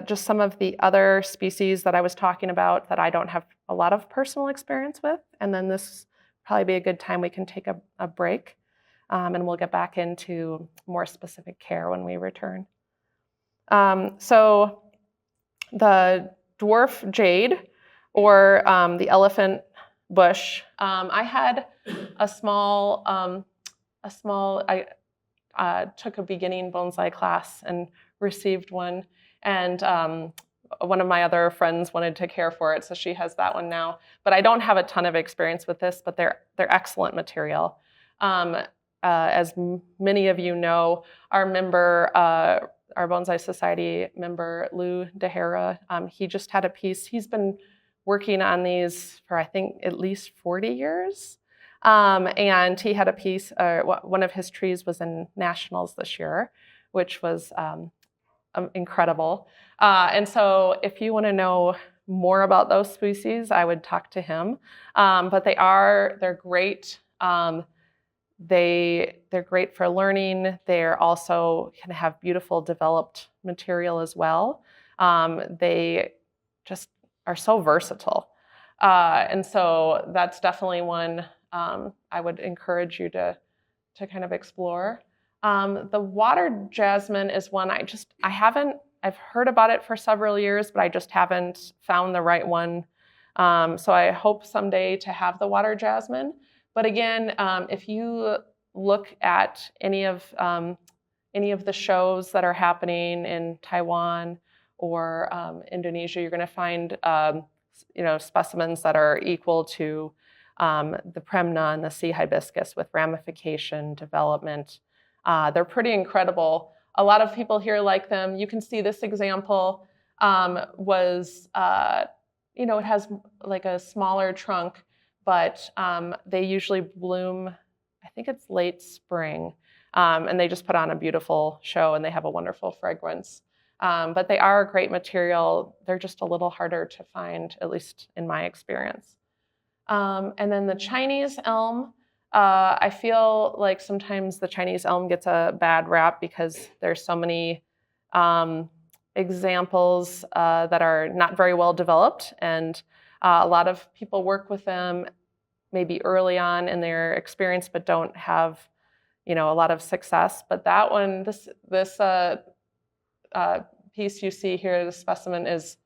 just some of the other species that I was talking about that I don't have a lot of personal experience with. And then this will probably be a good time we can take a break. And we'll get back into more specific care when we return. So the dwarf jade, or the elephant bush. I had I took a beginning bonsai class and received one, and one of my other friends wanted to care for it, so she has that one now. But I don't have a ton of experience with this, but they're excellent material. As many of you know, our member, our Bonsai Society member, Lou DeHera, he just had a piece. He's been working on these for, I think, at least 40 years. And he had a piece, one of his trees was in nationals this year, which was incredible. And so if you want to know more about those species, I would talk to him. But they're great. They're great for learning. They're also can have beautiful developed material as well. They just are so versatile. And so that's definitely one I would encourage you to kind of explore. The water jasmine is one I've heard about it for several years, but I just haven't found the right one. So I hope someday to have the water jasmine. But again, if you look at any of the shows that are happening in Taiwan or Indonesia, you're going to find specimens that are equal to the Premna and the sea hibiscus with ramification development. They're pretty incredible. A lot of people here like them. You can see this example it has like a smaller trunk, but they usually bloom, I think it's late spring, and they just put on a beautiful show and they have a wonderful fragrance. But they are a great material. They're just a little harder to find, at least in my experience. And then the Chinese elm, I feel like sometimes the Chinese elm gets a bad rap because there's so many examples that are not very well developed, and a lot of people work with them maybe early on in their experience, but don't have, a lot of success. But that one, this piece you see here, the specimen is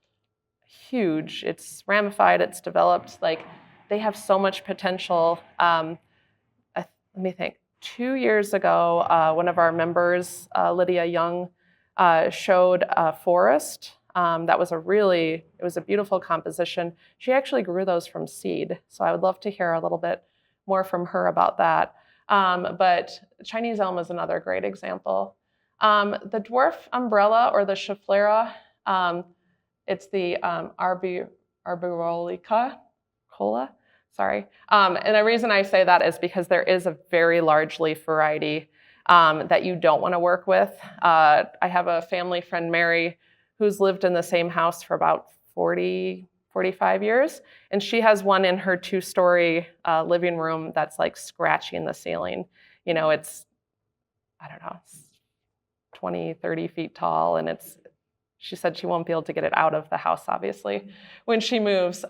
huge. It's ramified. It's developed. Like they have so much potential. Let me think. 2 years ago, one of our members, Lydia Young, showed a forest that was it was a beautiful composition. She actually grew those from seed. So I would love to hear a little bit more from her about that. But Chinese elm is another great example. The dwarf umbrella or the Schefflera, it's the arboricola, sorry. And the reason I say that is because there is a very large leaf variety that you don't want to work with. I have a family friend, Mary, who's lived in the same house for about 45 years. And she has one in her 2-story living room that's like scratching the ceiling. It's, I don't know, 20, 30 feet tall, and she said she won't be able to get it out of the house, obviously, when she moves.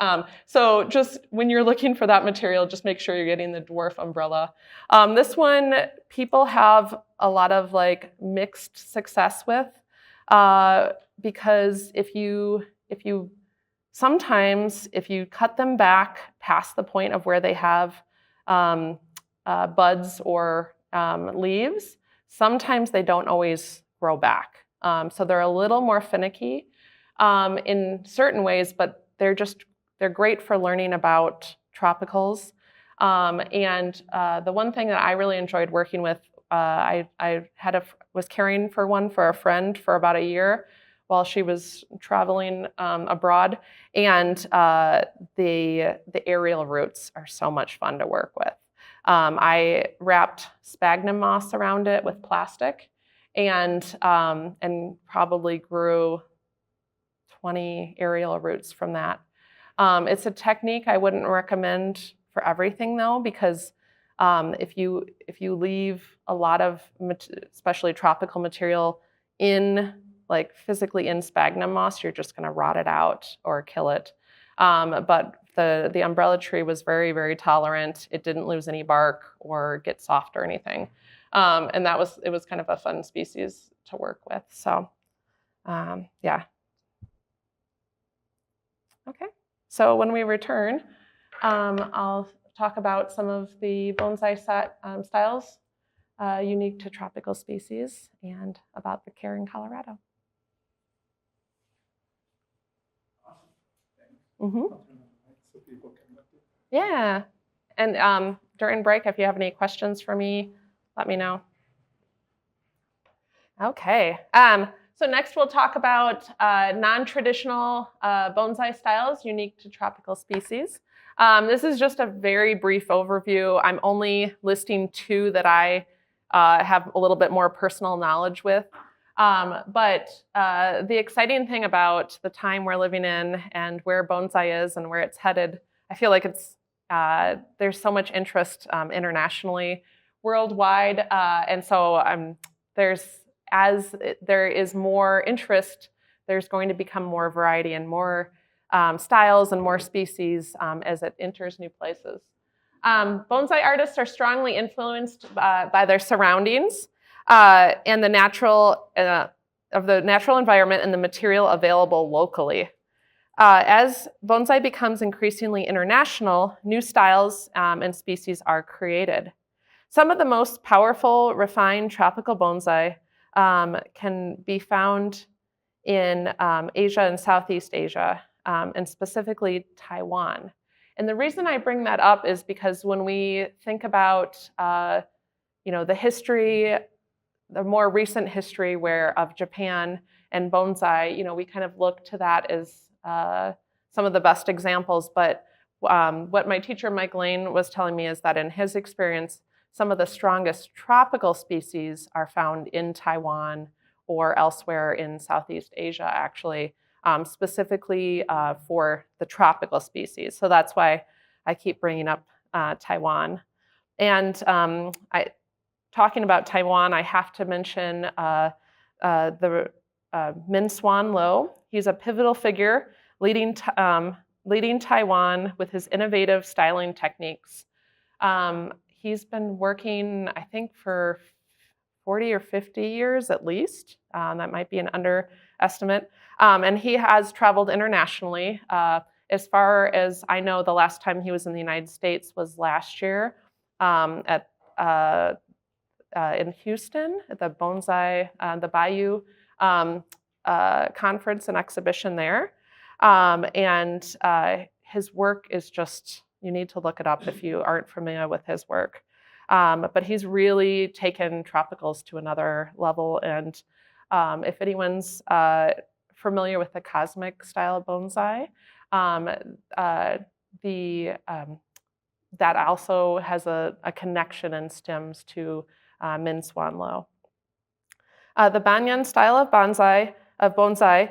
So just when you're looking for that material, just make sure you're getting the dwarf umbrella. This one, people have a lot of like mixed success with because if you sometimes if you cut them back past the point of where they have buds or leaves, sometimes they don't always grow back. So they're a little more finicky in certain ways, but they're great for learning about tropicals. And the one thing that I really enjoyed working with, I was caring for one for a friend for about a year while she was traveling abroad, and the aerial roots are so much fun to work with. I wrapped sphagnum moss around it with plastic, and probably grew 20 aerial roots from that. It's a technique I wouldn't recommend for everything though, because if you leave a lot of, especially tropical material, physically in sphagnum moss, you're just going to rot it out or kill it. But the umbrella tree was very, very tolerant. It didn't lose any bark or get soft or anything. And it was kind of a fun species to work with. So, yeah. Okay. So when we return, I'll talk about some of the bonsai styles unique to tropical species and about the care in Colorado. Mm-hmm. Yeah. And during break, if you have any questions for me, let me know. Okay. So next we'll talk about non-traditional bonsai styles unique to tropical species. This is just a very brief overview. I'm only listing 2 that I have a little bit more personal knowledge with. But the exciting thing about the time we're living in and where bonsai is and where it's headed, I feel like there's so much interest internationally, worldwide, and so as there is more interest, there's going to become more variety and more styles and more species as it enters new places. Bonsai artists are strongly influenced by their surroundings and the natural environment and the material available locally. As bonsai becomes increasingly international, new styles and species are created. Some of the most powerful, refined tropical bonsai can be found in Asia and Southeast Asia, and specifically Taiwan. And the reason I bring that up is because when we think about the history, the more recent history of Japan and bonsai, we kind of look to that as some of the best examples. But what my teacher, Mike Lane, was telling me is that in his experience, some of the strongest tropical species are found in Taiwan or elsewhere in Southeast Asia, actually, specifically for the tropical species. So that's why I keep bringing up Taiwan. And talking about Taiwan, I have to mention the Min Swan Lo. He's a pivotal figure leading Taiwan with his innovative styling techniques. He's been working, I think, for 40 or 50 years at least. That might be an underestimate. And he has traveled internationally. As far as I know, the last time he was in the United States was last year at in Houston at the Bonsai, the Bayou conference and exhibition there. And his work is just, you need to look it up if you aren't familiar with his work. But he's really taken tropicals to another level. And if anyone's familiar with the cosmic style of bonsai, that also has a connection and stems to Min Swan Lo. The Banyan style of bonsai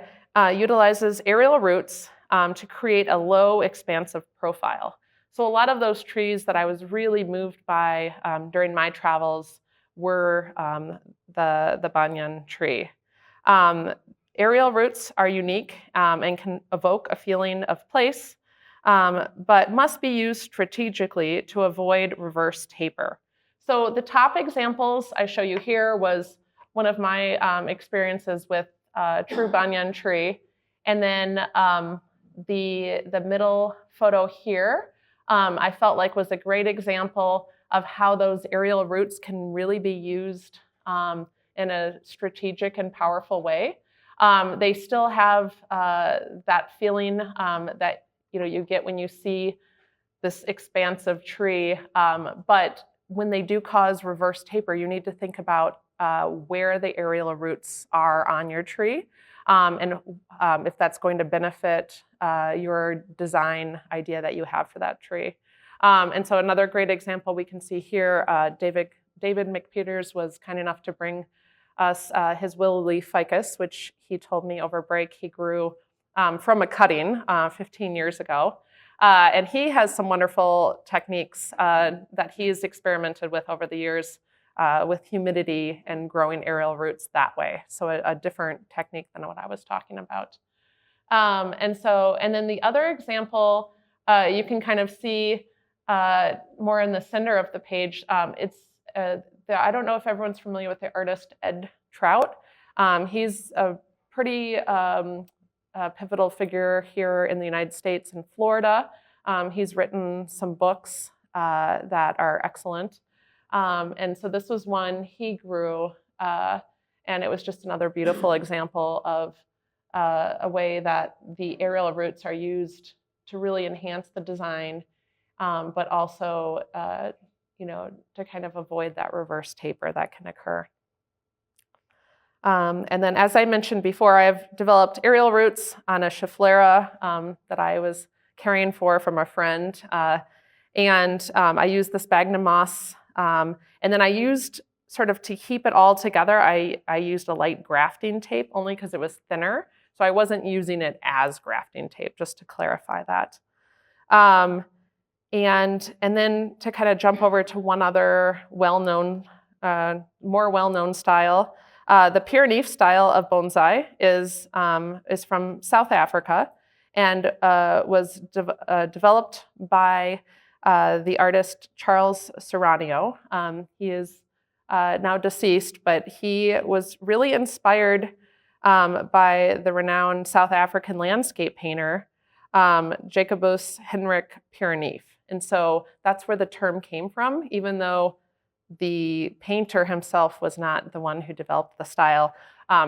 utilizes aerial roots to create a low, expansive profile. So a lot of those trees that I was really moved by during my travels were the banyan tree. Aerial roots are unique and can evoke a feeling of place, but must be used strategically to avoid reverse taper. So the top examples I show you here was one of my experiences with a true banyan tree. And then the middle photo here, I felt like was a great example of how those aerial roots can really be used in a strategic and powerful way. They still have that feeling that you get when you see this expansive tree, but when they do cause reverse taper, you need to think about where the aerial roots are on your tree, and if that's going to benefit your design idea that you have for that tree. And so another great example we can see here, David McPeters was kind enough to bring us his willow leaf ficus, which he told me over break he grew from a cutting 15 years ago. And he has some wonderful techniques that he's experimented with over the years with humidity and growing aerial roots that way. So a different technique than what I was talking about. And then the other example, you can kind of see more in the center of the page. I don't know if everyone's familiar with the artist Ed Trout. He's a pretty pivotal figure here in the United States and Florida. He's written some books that are excellent. And so this was one he grew, and it was just another beautiful example of a way that the aerial roots are used to really enhance the design, but also to kind of avoid that reverse taper that can occur. And then, as I mentioned before, I've developed aerial roots on a Schefflera that I was caring for from a friend. And I used the sphagnum moss. And then I used, sort of to keep it all together, I used a light grafting tape only because it was thinner. So I wasn't using it as grafting tape, just to clarify that. And then to kind of jump over to one other well-known, more well-known style, the Pyrenees style of bonsai is from South Africa and was developed by the artist Charles Serrano. He is now deceased, but he was really inspired by the renowned South African landscape painter, Jacobus Henrik Pyrenees. And so that's where the term came from, even though the painter himself was not the one who developed the style.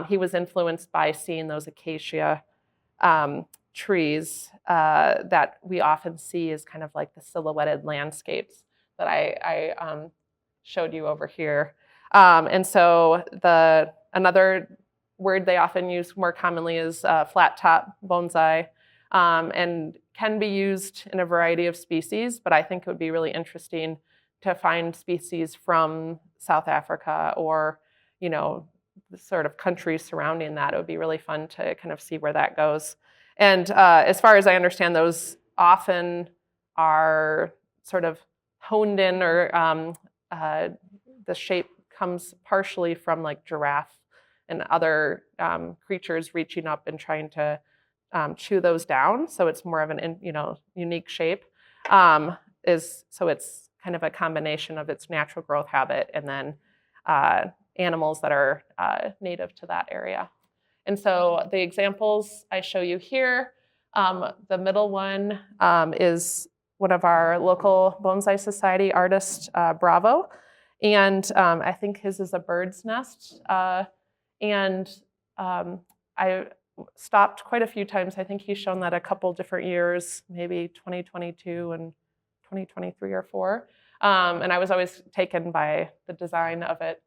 He was influenced by seeing those acacia trees that we often see as kind of like the silhouetted landscapes that I showed you over here. And so another word they often use more commonly is flat top bonsai, and can be used in a variety of species, but I think it would be really interesting to find species from South Africa or, the sort of countries surrounding that. It would be really fun to kind of see where that goes. And as far as I understand, those often are sort of honed in, or the shape comes partially from like giraffe and other creatures reaching up and trying to chew those down. So it's more of an unique shape. So it's kind of a combination of its natural growth habit and then animals that are native to that area. And so the examples I show you here, the middle one is one of our local Bonsai Society artists, Bravo. And I think his is a bird's nest. And I stopped quite a few times. I think he's shown that a couple different years, maybe 2022 and 2023 or 4. And I was always taken by the design of it.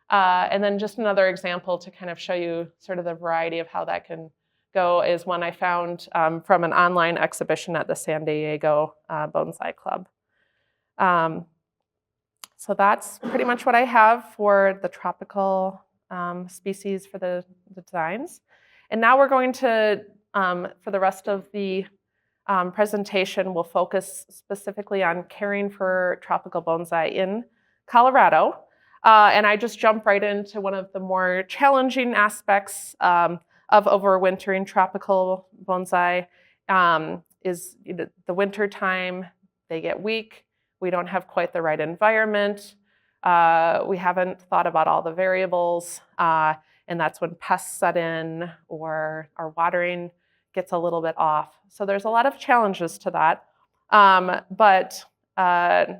And then just another example to kind of show you sort of the variety of how that can go is one I found from an online exhibition at the San Diego Bonsai Club. So that's pretty much what I have for the tropical species for the designs. And now we're going to, for the rest of the presentation, we'll focus specifically on caring for tropical bonsai in Colorado. And I just jump right into one of the more challenging aspects of overwintering tropical bonsai is the winter time. They get weak. We don't have quite the right environment. We haven't thought about all the variables. And that's when pests set in or our watering gets a little bit off. So there's a lot of challenges to that. But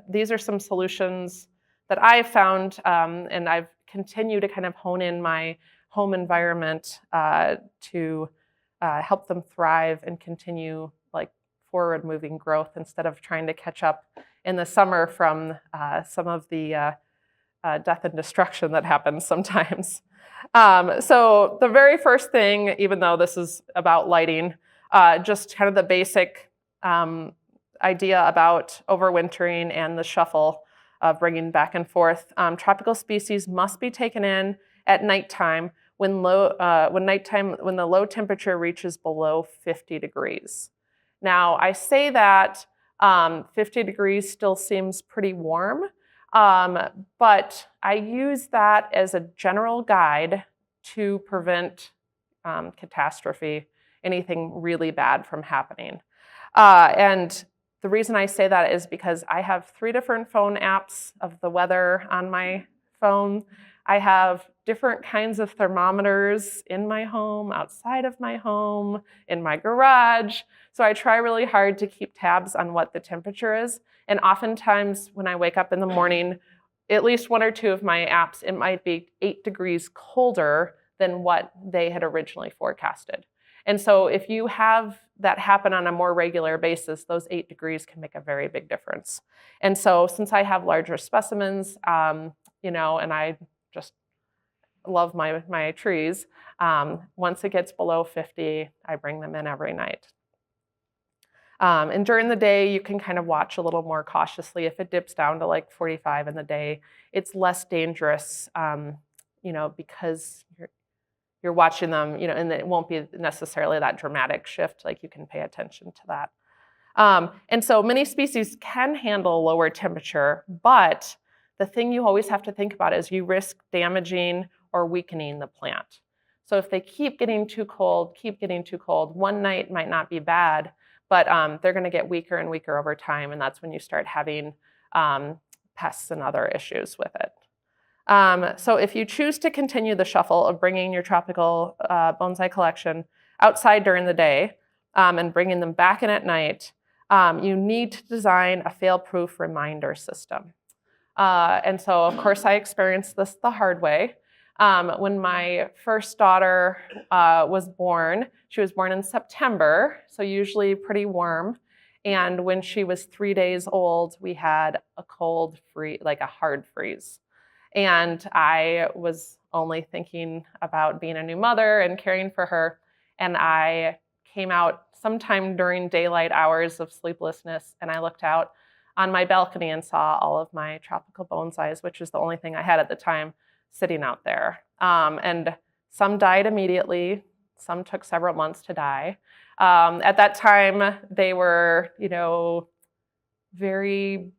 these are some solutions that I've found, and I've continued to kind of hone in my home environment to help them thrive and continue like forward-moving growth instead of trying to catch up in the summer from some of the death and destruction that happens sometimes. So the very first thing, even though this is about lighting, just kind of the basic idea about overwintering and the shuffle of bringing back and forth. Tropical species must be taken in at nighttime when the low temperature reaches below 50 degrees. Now, I say that 50 degrees still seems pretty warm, but I use that as a general guide to prevent catastrophe, anything really bad from happening. And the reason I say that is because I have 3 different phone apps of the weather on my phone. I have different kinds of thermometers in my home, outside of my home, in my garage. So I try really hard to keep tabs on what the temperature is. And oftentimes when I wake up in the morning, at least 1 or 2 of my apps, it might be 8 degrees colder than what they had originally forecasted. And so if you have that happen on a more regular basis, those 8 degrees can make a very big difference. And so since I have larger specimens, and I just love my trees, once it gets below 50, I bring them in every night. And during the day, you can kind of watch a little more cautiously. If it dips down to like 45 in the day, it's less dangerous, because you're watching them, and it won't be necessarily that dramatic shift, like you can pay attention to that. And so many species can handle lower temperature, but the thing you always have to think about is you risk damaging or weakening the plant. So if they keep getting too cold, one night might not be bad, but they're gonna get weaker and weaker over time, and that's when you start having pests and other issues with it. So if you choose to continue the shuffle of bringing your tropical bonsai collection outside during the day and bringing them back in at night, you need to design a fail-proof reminder system. And so, of course, I experienced this the hard way. When my first daughter was born, she was born in September, so usually pretty warm. And when she was 3 days old, we had a cold freeze, like a hard freeze. And I was only thinking about being a new mother and caring for her. And I came out sometime during daylight hours of sleeplessness, and I looked out on my balcony and saw all of my tropical bonsais, which is the only thing I had at the time, sitting out there. And some died immediately. Some took several months to die. At that time, they were, very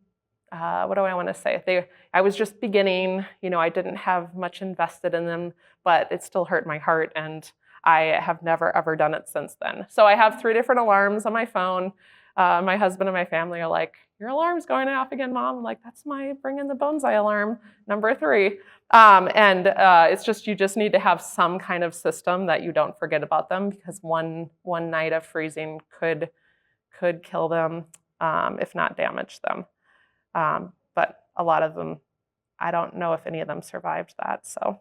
what do I want to say? I was just beginning, I didn't have much invested in them, but it still hurt my heart, and I have never ever done it since then. So I have 3 different alarms on my phone. My husband and my family are like, "Your alarm's going off again, Mom." I'm like, "That's my bring in the bonsai alarm, number 3." It's just, you just need to have some kind of system that you don't forget about them, because one night of freezing could kill them, if not damage them. But a lot of them, I don't know if any of them survived that. So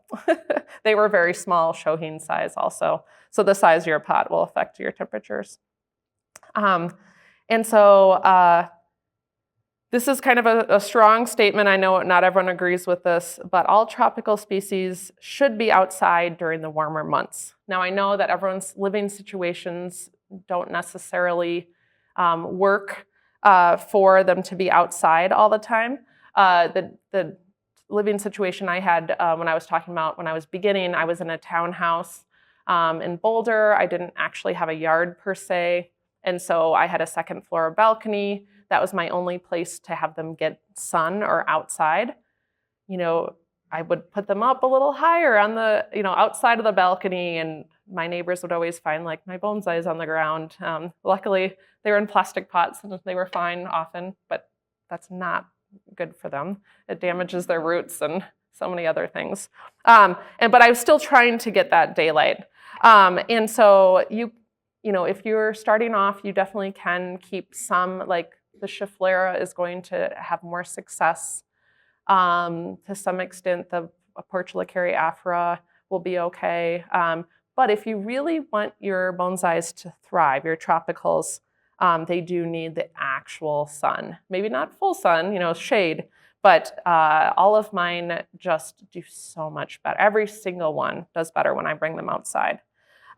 they were very small, Shohin size also. So the size of your pot will affect your temperatures. This is kind of a strong statement. I know not everyone agrees with this, but all tropical species should be outside during the warmer months. Now, I know that everyone's living situations don't necessarily work for them to be outside all the time. The living situation I had when I was talking about when I was beginning, I was in a townhouse in Boulder. I didn't actually have a yard per se, and so I had a second floor balcony. That was my only place to have them get sun or outside. I would put them up a little higher on the, outside of the balcony, and my neighbors would always find like my bonsais on the ground. Luckily, they were in plastic pots and they were fine often, but that's not good for them. It damages their roots and so many other things. But I was still trying to get that daylight. And so if you're starting off, you definitely can keep some, like the Schefflera is going to have more success. To some extent, the Portulacaria afra will be okay. But if you really want your bonsais to thrive, your tropicals, they do need the actual sun. Maybe not full sun, shade, but all of mine just do so much better. Every single one does better when I bring them outside.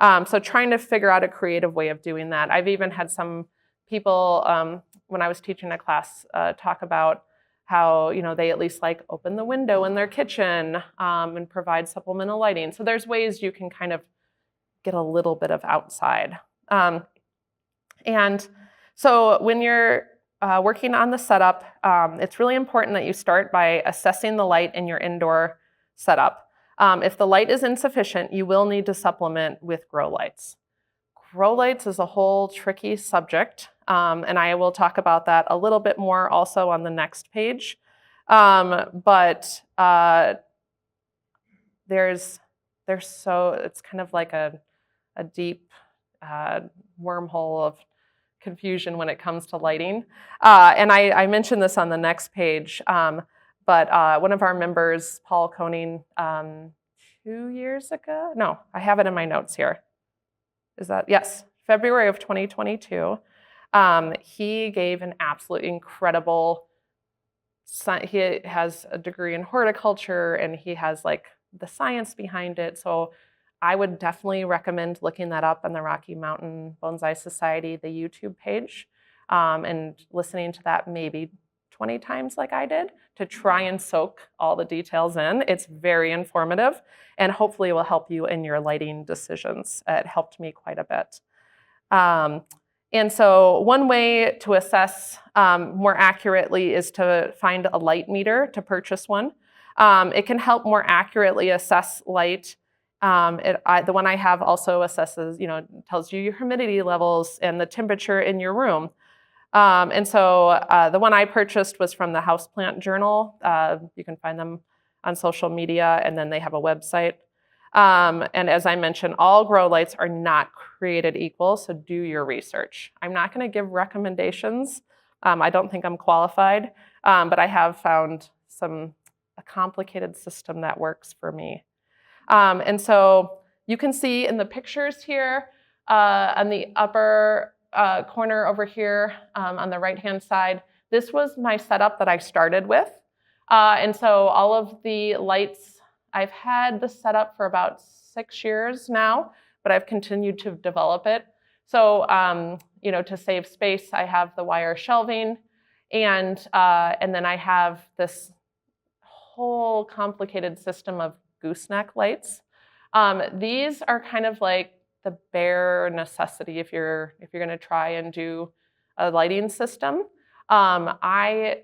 So trying to figure out a creative way of doing that. I've even had some people, when I was teaching a class, talk about how they at least like open the window in their kitchen and provide supplemental lighting. So there's ways you can kind of get a little bit of outside. And so when you're working on the setup, it's really important that you start by assessing the light in your indoor setup. If the light is insufficient, you will need to supplement with grow lights. Grow lights is a whole tricky subject, and I will talk about that a little bit more also on the next page. It's kind of like a deep wormhole of confusion when it comes to lighting. And I mentioned this on the next page, but one of our members, Paul Koning, 2 years ago? No, I have it in my notes here. Yes, February of 2022. He gave an absolutely incredible, he has a degree in horticulture and he has like the science behind it. So I would definitely recommend looking that up on the Rocky Mountain Bonsai Society, the YouTube page, and listening to that maybe 20 times like I did to try and soak all the details in. It's very informative and hopefully it will help you in your lighting decisions. It helped me quite a bit. And so one way to assess more accurately is to find a light meter, to purchase one. It can help more accurately assess light. The one I have also assesses, tells you your humidity levels and the temperature in your room. And so the one I purchased was from the Houseplant Journal. You can find them on social media, and then they have a website. And as I mentioned, all grow lights are not created equal, so do your research. I'm not going to give recommendations. I don't think I'm qualified, but I have found a complicated system that works for me. And so you can see in the pictures here on the upper corner over here on the right-hand side, this was my setup that I started with. And so all of the lights, I've had the setup for about 6 years now, but I've continued to develop it. So, to save space, I have the wire shelving, and then I have this whole complicated system of gooseneck lights. These are kind of like the bare necessity if you're going to try and do a lighting system. I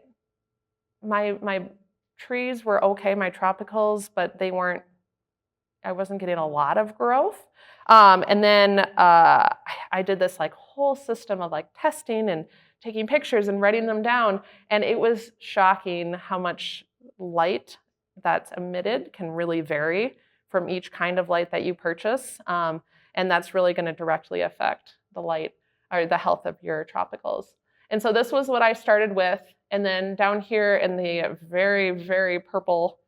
my trees were okay, my tropicals, but I wasn't getting a lot of growth. And then I did this like whole system of like testing and taking pictures and writing them down. And it was shocking how much light that's emitted can really vary from each kind of light that you purchase. And that's really going to directly affect the light or the health of your tropicals. And so this was what I started with. And then down here in the very, very purple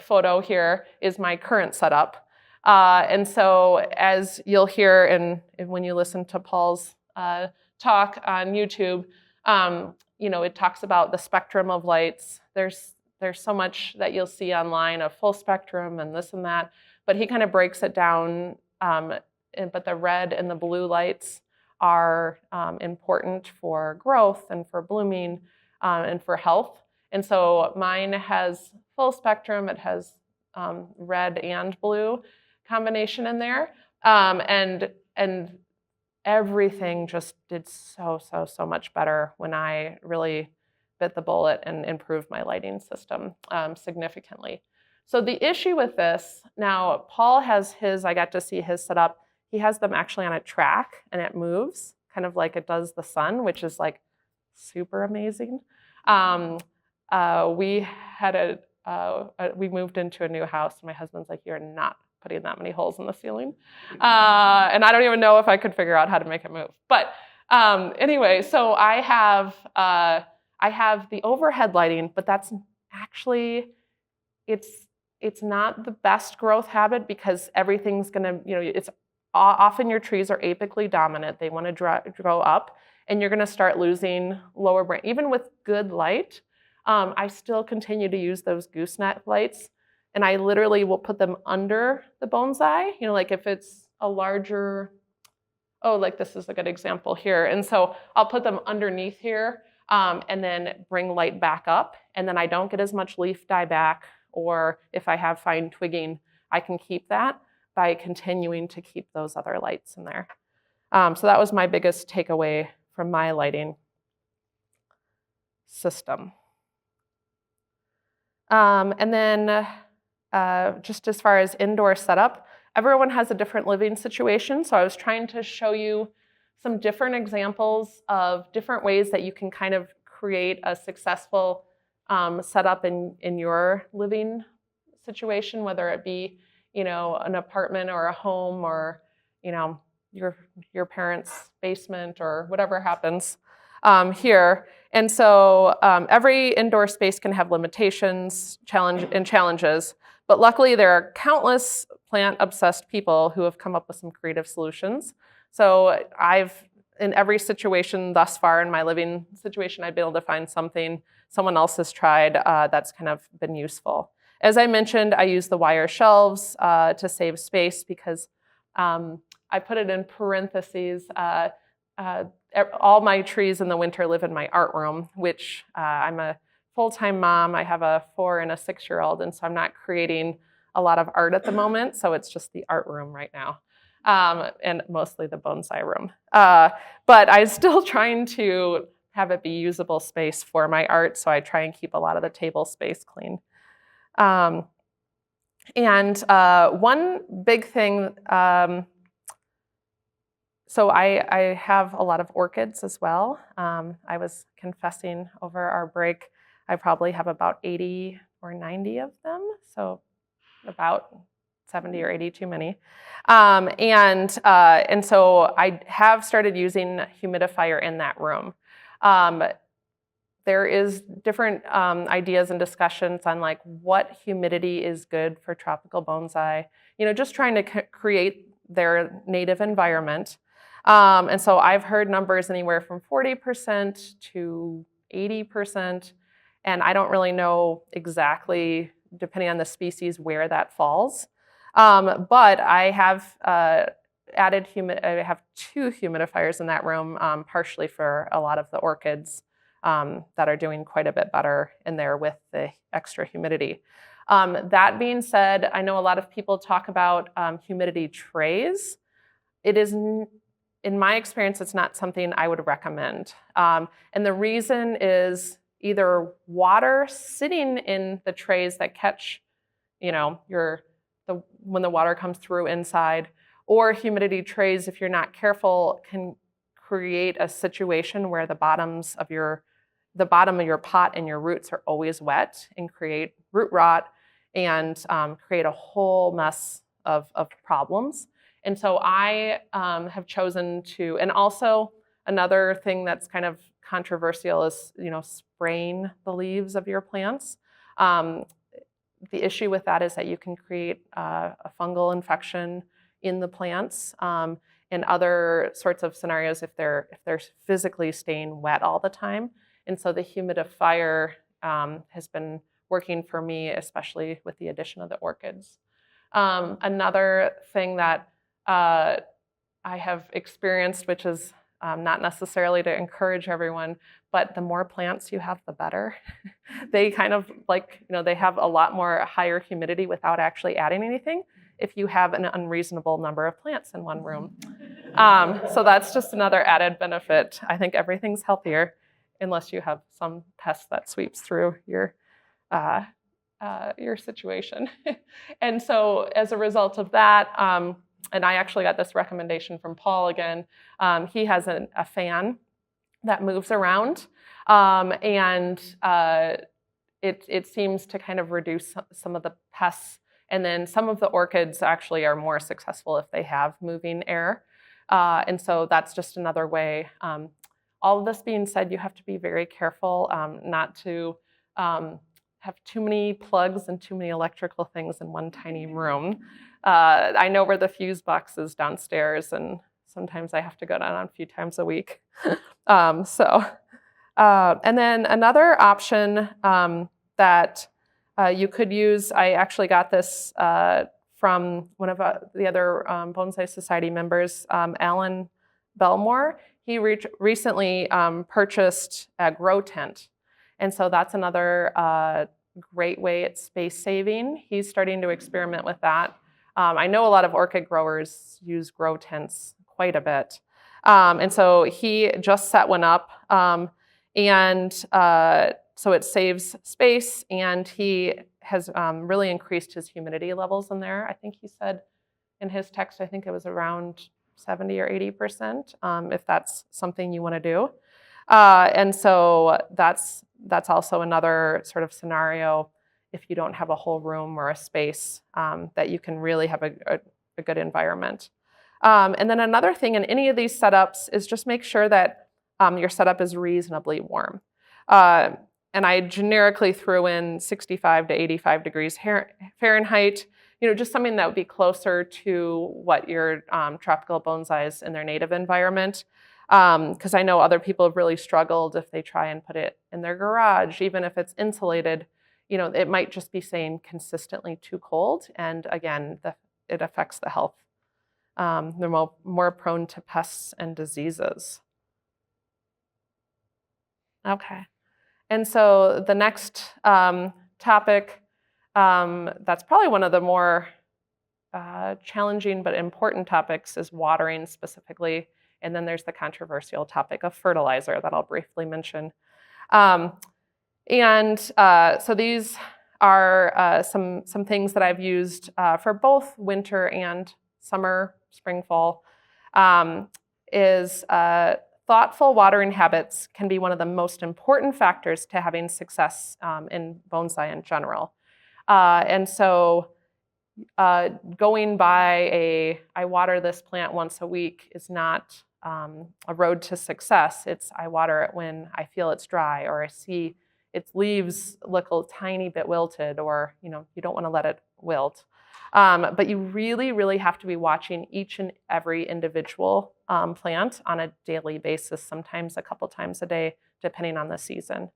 photo here is my current setup. And so as you'll hear when you listen to Paul's talk on YouTube, it talks about the spectrum of lights. There's so much that you'll see online of full spectrum and this and that, but he kind of breaks it down. But the red and the blue lights are important for growth and for blooming and for health. And so mine has full spectrum. It has red and blue combination in there. And everything just did so much better when I really bit the bullet and improved my lighting system significantly. So the issue with this, now Paul has his, I got to see his set up. He has them actually on a track and it moves kind of like it does the sun, which is like super amazing. We moved into a new house and my husband's like, you're not putting that many holes in the ceiling. And I don't even know if I could figure out how to make it move. But anyway, so I have the overhead lighting, but that's actually, it's not the best growth habit because everything's gonna, it's often your trees are apically dominant. They want to grow up and you're gonna start losing lower branch. Even with good light, I still continue to use those gooseneck lights and I literally will put them under the bonsai, like if it's a larger, like this is a good example here. And so I'll put them underneath here and then bring light back up and then I don't get as much leaf dieback, or if I have fine twigging, I can keep that by continuing to keep those other lights in there. So that was my biggest takeaway from my lighting system. And then just as far as indoor setup, everyone has a different living situation. So I was trying to show you some different examples of different ways that you can kind of create a successful setup in your living situation, whether it be, an apartment or a home or, your parents' basement or whatever happens here. And so every indoor space can have limitations, challenges, but luckily there are countless plant-obsessed people who have come up with some creative solutions. So in every situation thus far in my living situation, I've been able to find something someone else has tried that's kind of been useful. As I mentioned, I use the wire shelves to save space because I put it in parentheses. All my trees in the winter live in my art room, which I'm a full-time mom. I have a 4- and a 6-year-old, and so I'm not creating a lot of art at the moment, so it's just the art room right now, and mostly the bonsai room. But I'm still trying to have it be usable space for my art, so I try and keep a lot of the table space clean. One big thing, so I have a lot of orchids as well. I was confessing over our break, I probably have about 80 or 90 of them, so about 70 or 80 too many. And so I have started using a humidifier in that room. There is different ideas and discussions on like what humidity is good for tropical bonsai, just trying to create their native environment. And so I've heard numbers anywhere from 40% to 80%, and I don't really know exactly, depending on the species, where that falls. But I have I have 2 humidifiers in that room, partially for a lot of the orchids that are doing quite a bit better in there with the extra humidity. That being said, I know a lot of people talk about humidity trays. It is, in my experience, it's not something I would recommend. And the reason is either water sitting in the trays that catch, when the water comes through inside, or humidity trays, if you're not careful, can create a situation where the bottom of your pot and your roots are always wet and create root rot and create a whole mess of problems. And so I have chosen to, and also another thing that's kind of controversial is, spraying the leaves of your plants. The issue with that is that you can create a fungal infection in the plants, and other sorts of scenarios if they're physically staying wet all the time. And so the humidifier has been working for me, especially with the addition of the orchids. Another thing that I have experienced, which is not necessarily to encourage everyone, but the more plants you have, the better. They kind of they have a lot more higher humidity without actually adding anything if you have an unreasonable number of plants in one room. So that's just another added benefit. I think everything's healthier unless you have some pest that sweeps through your situation. And so as a result of that, and I actually got this recommendation from Paul again, he has a fan that moves around, and it seems to kind of reduce some of the pests. And then some of the orchids actually are more successful if they have moving air. And so that's just another way. All of this being said, you have to be very careful not to have too many plugs and too many electrical things in one tiny room. I know where the fuse box is downstairs, and sometimes I have to go down a few times a week. And then another option that you could use, I actually got this from one of the other Bonsai Society members, Alan Belmore. He recently purchased a grow tent. And so that's another great way. It's space saving. He's starting to experiment with that. I know a lot of orchid growers use grow tents quite a bit. And so he just set one up. So it saves space, and he has really increased his humidity levels in there. I think he said in his text, I think it was around 70 or 80%, if that's something you want to do. And so that's also another sort of scenario if you don't have a whole room or a space that you can really have a good environment. And then another thing in any of these setups is just make sure that your setup is reasonably warm. And I generically threw in 65 to 85 degrees Fahrenheit, just something that would be closer to what your tropical bonsais in their native environment. Because I know other people have really struggled if they try and put it in their garage, even if it's insulated, it might just be saying consistently too cold. And again, it affects the health. They're more prone to pests and diseases. Okay. And so the next topic, that's probably one of the more challenging but important topics, is watering specifically. And then there's the controversial topic of fertilizer that I'll briefly mention. So these are some things that I've used for both winter and summer, spring, fall, thoughtful watering habits can be one of the most important factors to having success in bonsai in general. And so going by I water this plant once a week is not a road to success. It's I water it when I feel it's dry, or I see its leaves look a tiny bit wilted, or you don't want to let it wilt. But you really, really have to be watching each and every individual plant on a daily basis, sometimes a couple times a day, depending on the season.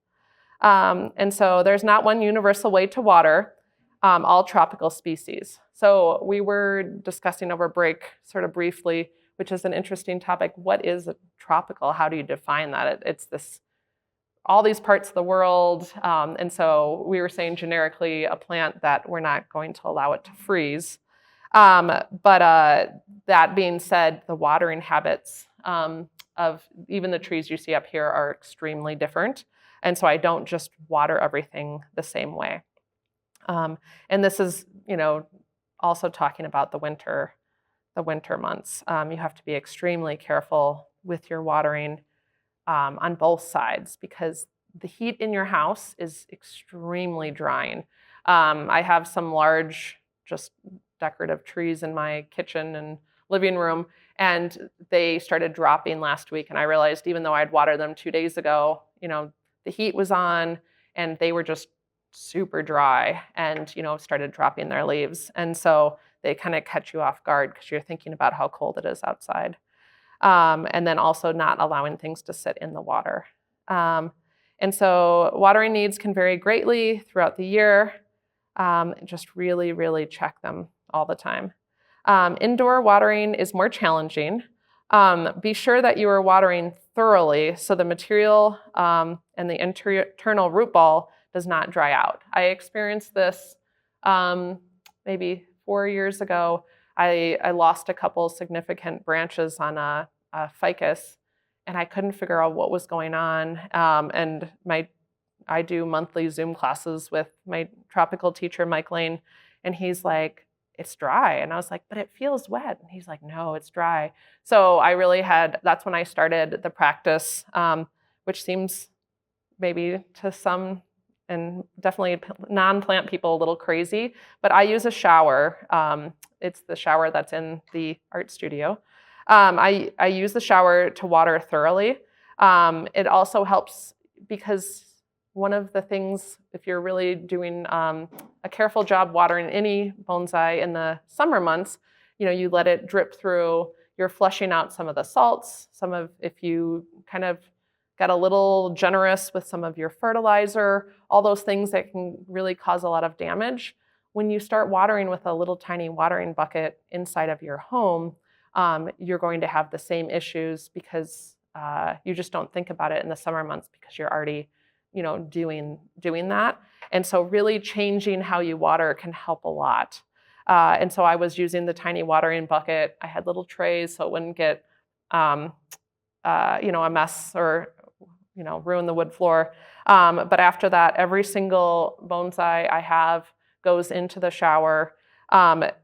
And so there's not one universal way to water all tropical species. So we were discussing over break sort of briefly, which is an interesting topic. What is a tropical? How do you define that? It's all these parts of the world. And so we were saying generically a plant that we're not going to allow it to freeze. But that being said, the watering habits of even the trees you see up here are extremely different. And so I don't just water everything the same way. And this is, also talking about the winter months. You have to be extremely careful with your watering on both sides because the heat in your house is extremely drying. I have some large, just decorative trees in my kitchen and living room, and they started dropping last week. And I realized even though I'd watered them 2 days ago, the heat was on and they were just super dry and, started dropping their leaves. And so they kind of catch you off guard because you're thinking about how cold it is outside. And then also not allowing things to sit in the water. And so watering needs can vary greatly throughout the year. Just really, really check them all the time. Indoor watering is more challenging. Be sure that you are watering thoroughly so the material and the internal root ball does not dry out. I experienced this maybe 4 years ago. I lost a couple significant branches on a ficus, and I couldn't figure out what was going on. And I do monthly Zoom classes with my tropical teacher, Mike Lane, and he's like, it's dry. And I was like, but it feels wet. And he's like, no, it's dry. So that's when I started the practice, which seems maybe to some and definitely non-plant people a little crazy, but I use a shower. It's the shower that's in the art studio. I use the shower to water thoroughly. It also helps because one of the things, if you're really doing a careful job watering any bonsai in the summer months, you let it drip through, you're flushing out some of the salts, if you kind of got a little generous with some of your fertilizer, all those things that can really cause a lot of damage. When you start watering with a little tiny watering bucket inside of your home, you're going to have the same issues because you just don't think about it in the summer months because you're already, doing that. And so really changing how you water can help a lot. And so I was using the tiny watering bucket. I had little trays so it wouldn't get, a mess or, ruin the wood floor. But after that, every single bonsai I have goes into the shower.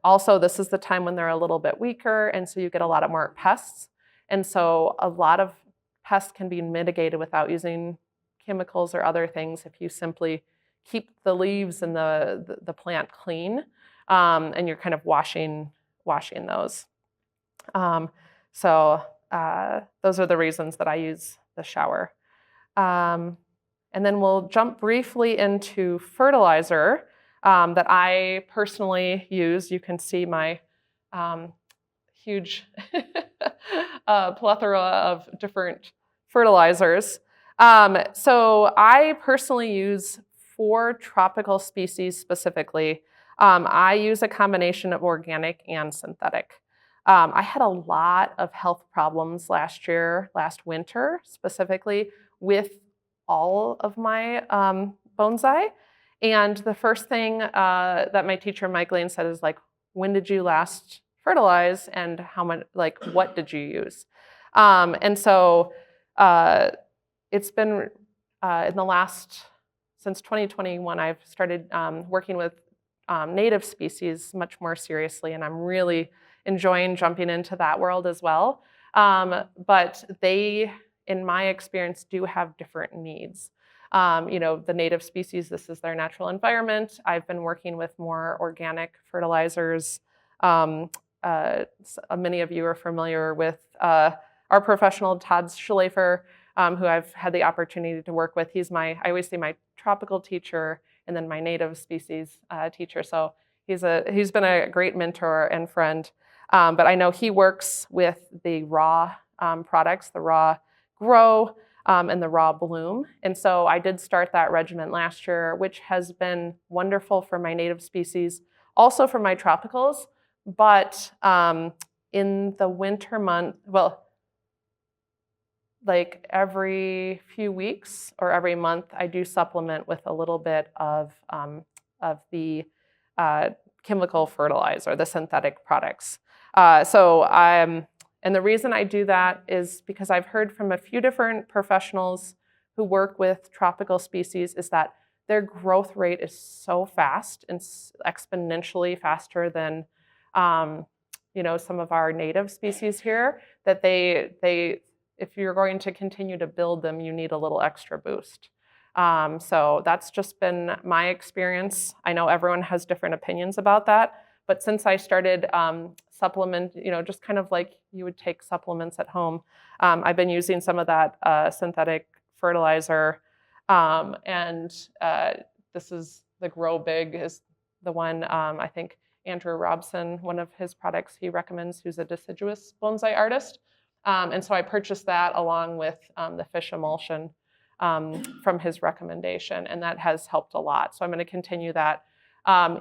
Also, this is the time when they're a little bit weaker, and so you get a lot of more pests. And so a lot of pests can be mitigated without using chemicals or other things if you simply keep the leaves and the plant clean, and you're kind of washing those. So those are the reasons that I use the shower. And then we'll jump briefly into fertilizer that I personally use. You can see my huge plethora of different fertilizers. So I personally use 4 tropical species specifically. I use a combination of organic and synthetic. I had a lot of health problems last winter specifically, with all of my bonsai. And the first thing that my teacher, Mike Lane, said is like, when did you last fertilize and how much, what did you use? And so it's been since 2021, I've started working with native species much more seriously, and I'm really enjoying jumping into that world as well. But they, in my experience, do have different needs. The native species, this is their natural environment. I've been working with more organic fertilizers. Many of you are familiar with our professional, Todd Schleifer, who I've had the opportunity to work with. I always say my tropical teacher and then my native species teacher. So he's been a great mentor and friend. But I know he works with the raw products, the raw grow and the raw bloom. And so I did start that regimen last year, which has been wonderful for my native species, also for my tropicals. But in the winter month, like every few weeks or every month, I do supplement with a little bit of the chemical fertilizer, the synthetic products. And the reason I do that is because I've heard from a few different professionals who work with tropical species is that their growth rate is so fast and exponentially faster than some of our native species here, that they if you're going to continue to build them, you need a little extra boost. So that's just been my experience. I know everyone has different opinions about that, but since I started supplement, just kind of like you would take supplements at home, I've been using some of that synthetic fertilizer, and this is the Grow Big is the one, I think Andrew Robson, one of his products he recommends, who's a deciduous bonsai artist. And so I purchased that along with the fish emulsion from his recommendation, and that has helped a lot. So I'm going to continue that.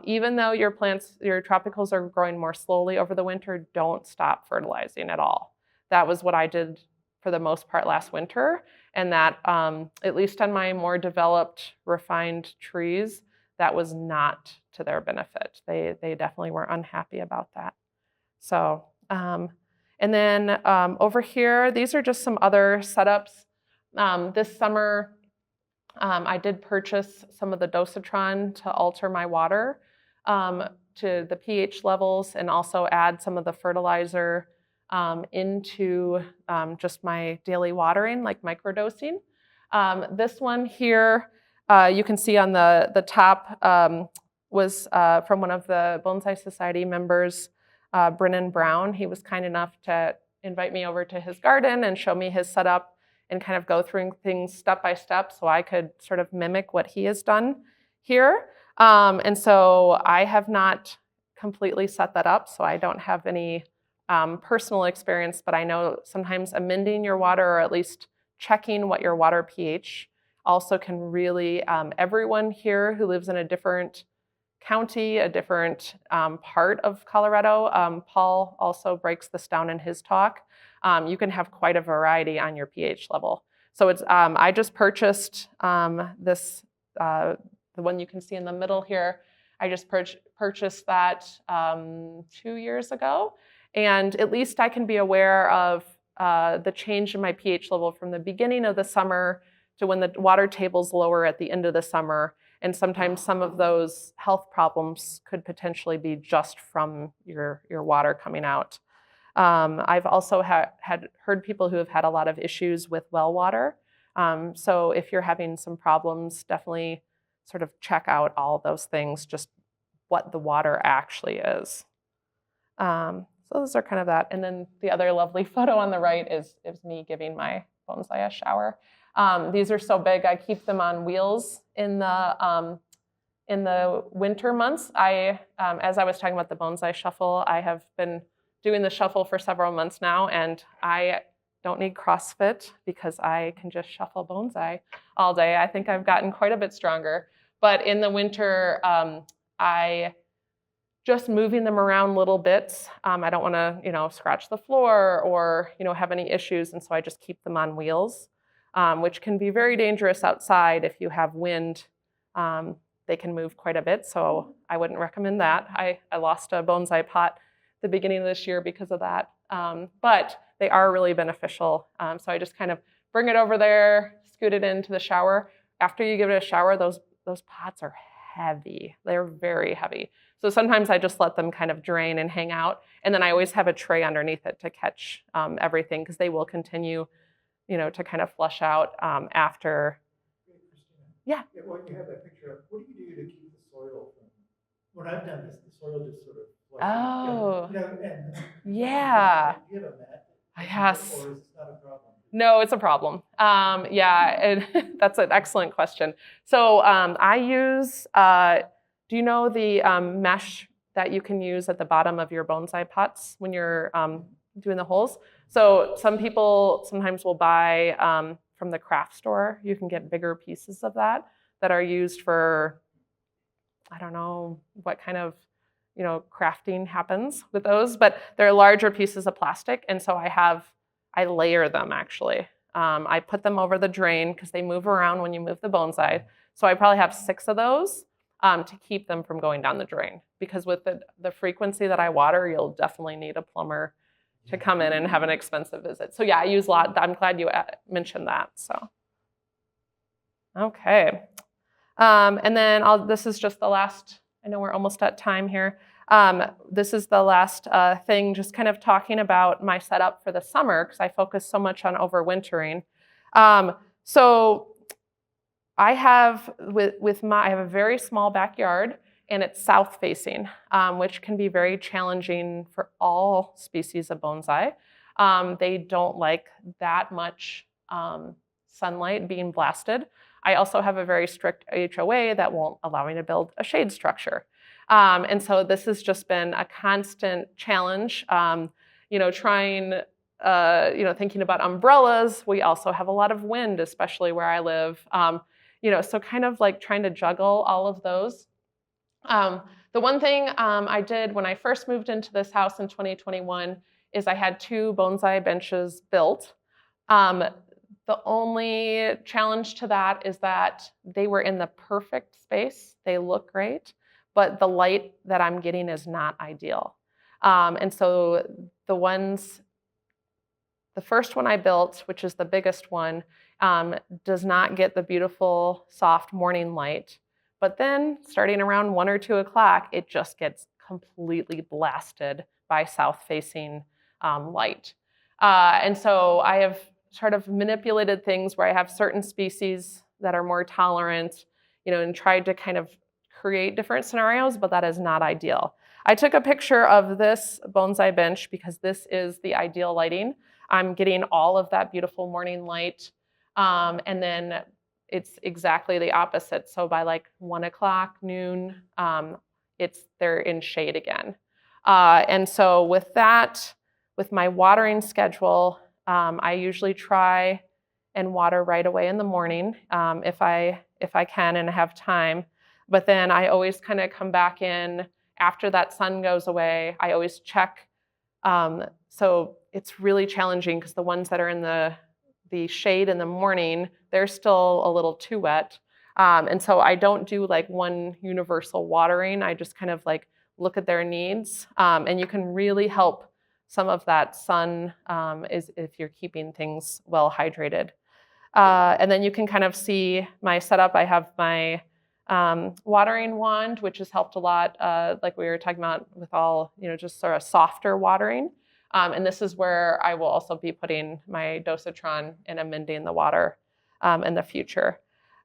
Even though your tropicals are growing more slowly over the winter, don't stop fertilizing at all. That was what I did for the most part last winter, and that, at least on my more developed, refined trees, that was not to their benefit. They definitely were unhappy about that. So, and then over here, these are just some other setups. This summer, I did purchase some of the dosatron to alter my water to the pH levels, and also add some of the fertilizer into just my daily watering, like microdosing. This one here, you can see on the top, was from one of the Bonsai Society members, Brennan Brown. He was kind enough to invite me over to his garden and show me his setup and kind of go through things step by step so I could sort of mimic what he has done here. And so I have not completely set that up, so I don't have any personal experience, but I know sometimes amending your water, or at least checking what your water pH also can really, everyone here who lives in a different county, a different part of Colorado, Paul also breaks this down in his talk. You can have quite a variety on your pH level. So it's, I just purchased this, the one you can see in the middle here. I just purchased that 2 years ago. And at least I can be aware of the change in my pH level from the beginning of the summer to when the water table's lower at the end of the summer. And sometimes some of those health problems could potentially be just from your water coming out. I've also had heard people who have had a lot of issues with well water. So if you're having some problems, definitely sort of check out all those things, just what the water actually is. So those are kind of that. And then the other lovely photo on the right is me giving my bonsai a shower. These are so big, I keep them on wheels in the winter months. As I was talking about the bonsai shuffle, I have been doing the shuffle for several months now, and I don't need CrossFit because I can just shuffle bonsai all day. I think I've gotten quite a bit stronger. But in the winter, I just moving them around little bits. I don't want to, scratch the floor or, have any issues, and so I just keep them on wheels, which can be very dangerous outside if you have wind. They can move quite a bit, so I wouldn't recommend that. I lost a bonsai pot the beginning of this year because of that, but they are really beneficial. So I just kind of bring it over there, scoot it into the shower. After you give it a shower, those pots are heavy. They're very heavy. So sometimes I just let them kind of drain and hang out, and then I always have a tray underneath it to catch everything, because they will continue, to kind of flush out after. Hey, Christina. Yeah. Well, you have that picture up. What do you do to keep the soil from? When I've done this, the soil just sort of flushes. Oh. And yeah. do you have a mat? Yes. Or is this not a problem? No, it's a problem. Yeah, and that's an excellent question. So I use, do you know the mesh that you can use at the bottom of your bonsai pots when you're doing the holes? So some people sometimes will buy from the craft store. You can get bigger pieces of that are used for, I don't know what kind of, crafting happens with those, but they're larger pieces of plastic. And so I layer them actually. I put them over the drain because they move around when you move the bonsai. So I probably have 6 of those to keep them from going down the drain. Because with the frequency that I water, you'll definitely need a plumber to come in and have an expensive visit. So yeah, I use a lot. I'm glad you mentioned that. So. Okay. And then this is just the last, I know we're almost at time here. This is the last thing, just kind of talking about my setup for the summer, because I focus so much on overwintering. So I have I have a very small backyard, and it's south facing, which can be very challenging for all species of bonsai. They don't like that much sunlight being blasted. I also have a very strict HOA that won't allow me to build a shade structure. And so this has just been a constant challenge, trying, thinking about umbrellas. We also have a lot of wind, especially where I live. So kind of like trying to juggle all of those. The one thing I did when I first moved into this house in 2021 is I had 2 bonsai benches built. The only challenge to that is that they were in the perfect space. They look great, but the light that I'm getting is not ideal. And so the first one I built, which is the biggest one, does not get the beautiful, soft morning light. But then, starting around 1 or 2 o'clock, it just gets completely blasted by south-facing light. And so I have sort of manipulated things where I have certain species that are more tolerant, and tried to kind of create different scenarios, but that is not ideal. I took a picture of this bonsai bench because this is the ideal lighting. I'm getting all of that beautiful morning light, and then it's exactly the opposite. So by like 1 o'clock, noon, they're in shade again. And so with that, with my watering schedule, I usually try and water right away in the morning if I can and have time. But then I always kind of come back in after that sun goes away. I always check. So it's really challenging because the ones that are in the shade in the morning, they're still a little too wet. And so I don't do like one universal watering. I just kind of like look at their needs. And you can really help some of that sun is if you're keeping things well hydrated. And then you can kind of see my setup. I have my watering wand, which has helped a lot, like we were talking about with all, just sort of softer watering. And this is where I will also be putting my dosatron and amending the water in the future.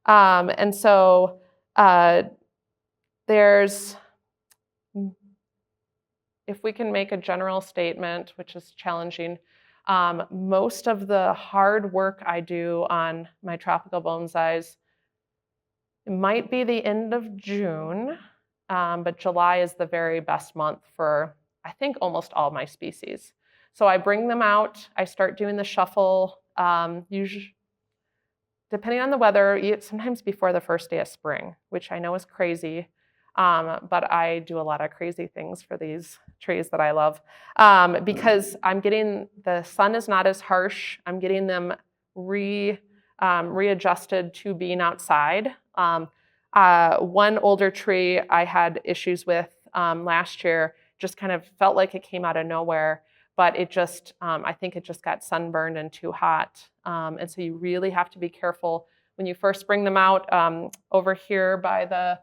And so if we can make a general statement, which is challenging, most of the hard work I do on my tropical bonsais might be the end of June, but July is the very best month for, I think, almost all my species. So I bring them out, I start doing the shuffle, usually, depending on the weather, sometimes before the first day of spring, which I know is crazy, but I do a lot of crazy things for these trees that I love because the sun is not as harsh. I'm getting them readjusted to being outside. One older tree I had issues with last year just kind of felt like it came out of nowhere, but it just, I think it just got sunburned and too hot. And so you really have to be careful when you first bring them out. Over here by the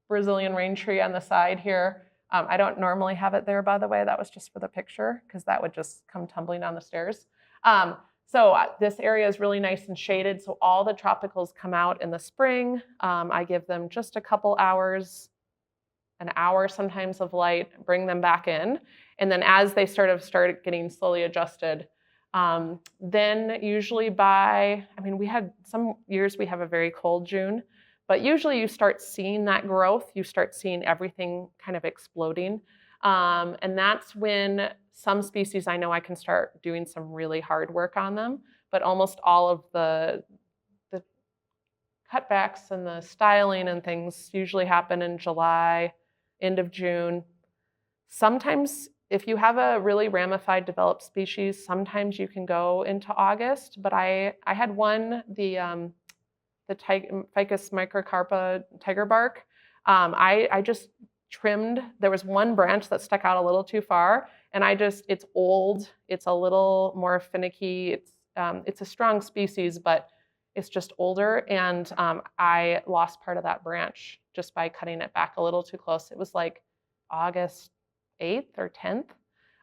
Brazilian rain tree on the side here, I don't normally have it there, by the way. That was just for the picture because that would just come tumbling down the stairs. So this area is really nice and shaded. So all the tropicals come out in the spring. I give them just a couple hours, an hour sometimes of light, bring them back in. And then as they start getting slowly adjusted, then usually we had some years we have a very cold June, but usually you start seeing that growth. You start seeing everything kind of exploding. And that's when some species I know I can start doing some really hard work on them, but almost all of the cutbacks and the styling and things usually happen in July, end of June. Sometimes if you have a really ramified developed species, sometimes you can go into August, but I had one, the Ficus microcarpa tiger bark. I just trimmed. There was one branch that stuck out a little too far, and it's old. It's a little more finicky. It's a strong species, but it's just older, and I lost part of that branch just by cutting it back a little too close. It was like August 8th or 10th.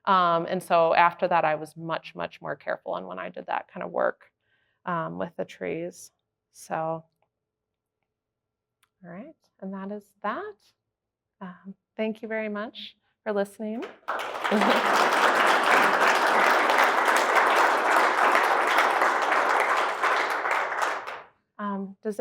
And so after that, I was much, much more careful on when I did that kind of work with the trees. So, all right, and that is that. Thank you very much for listening.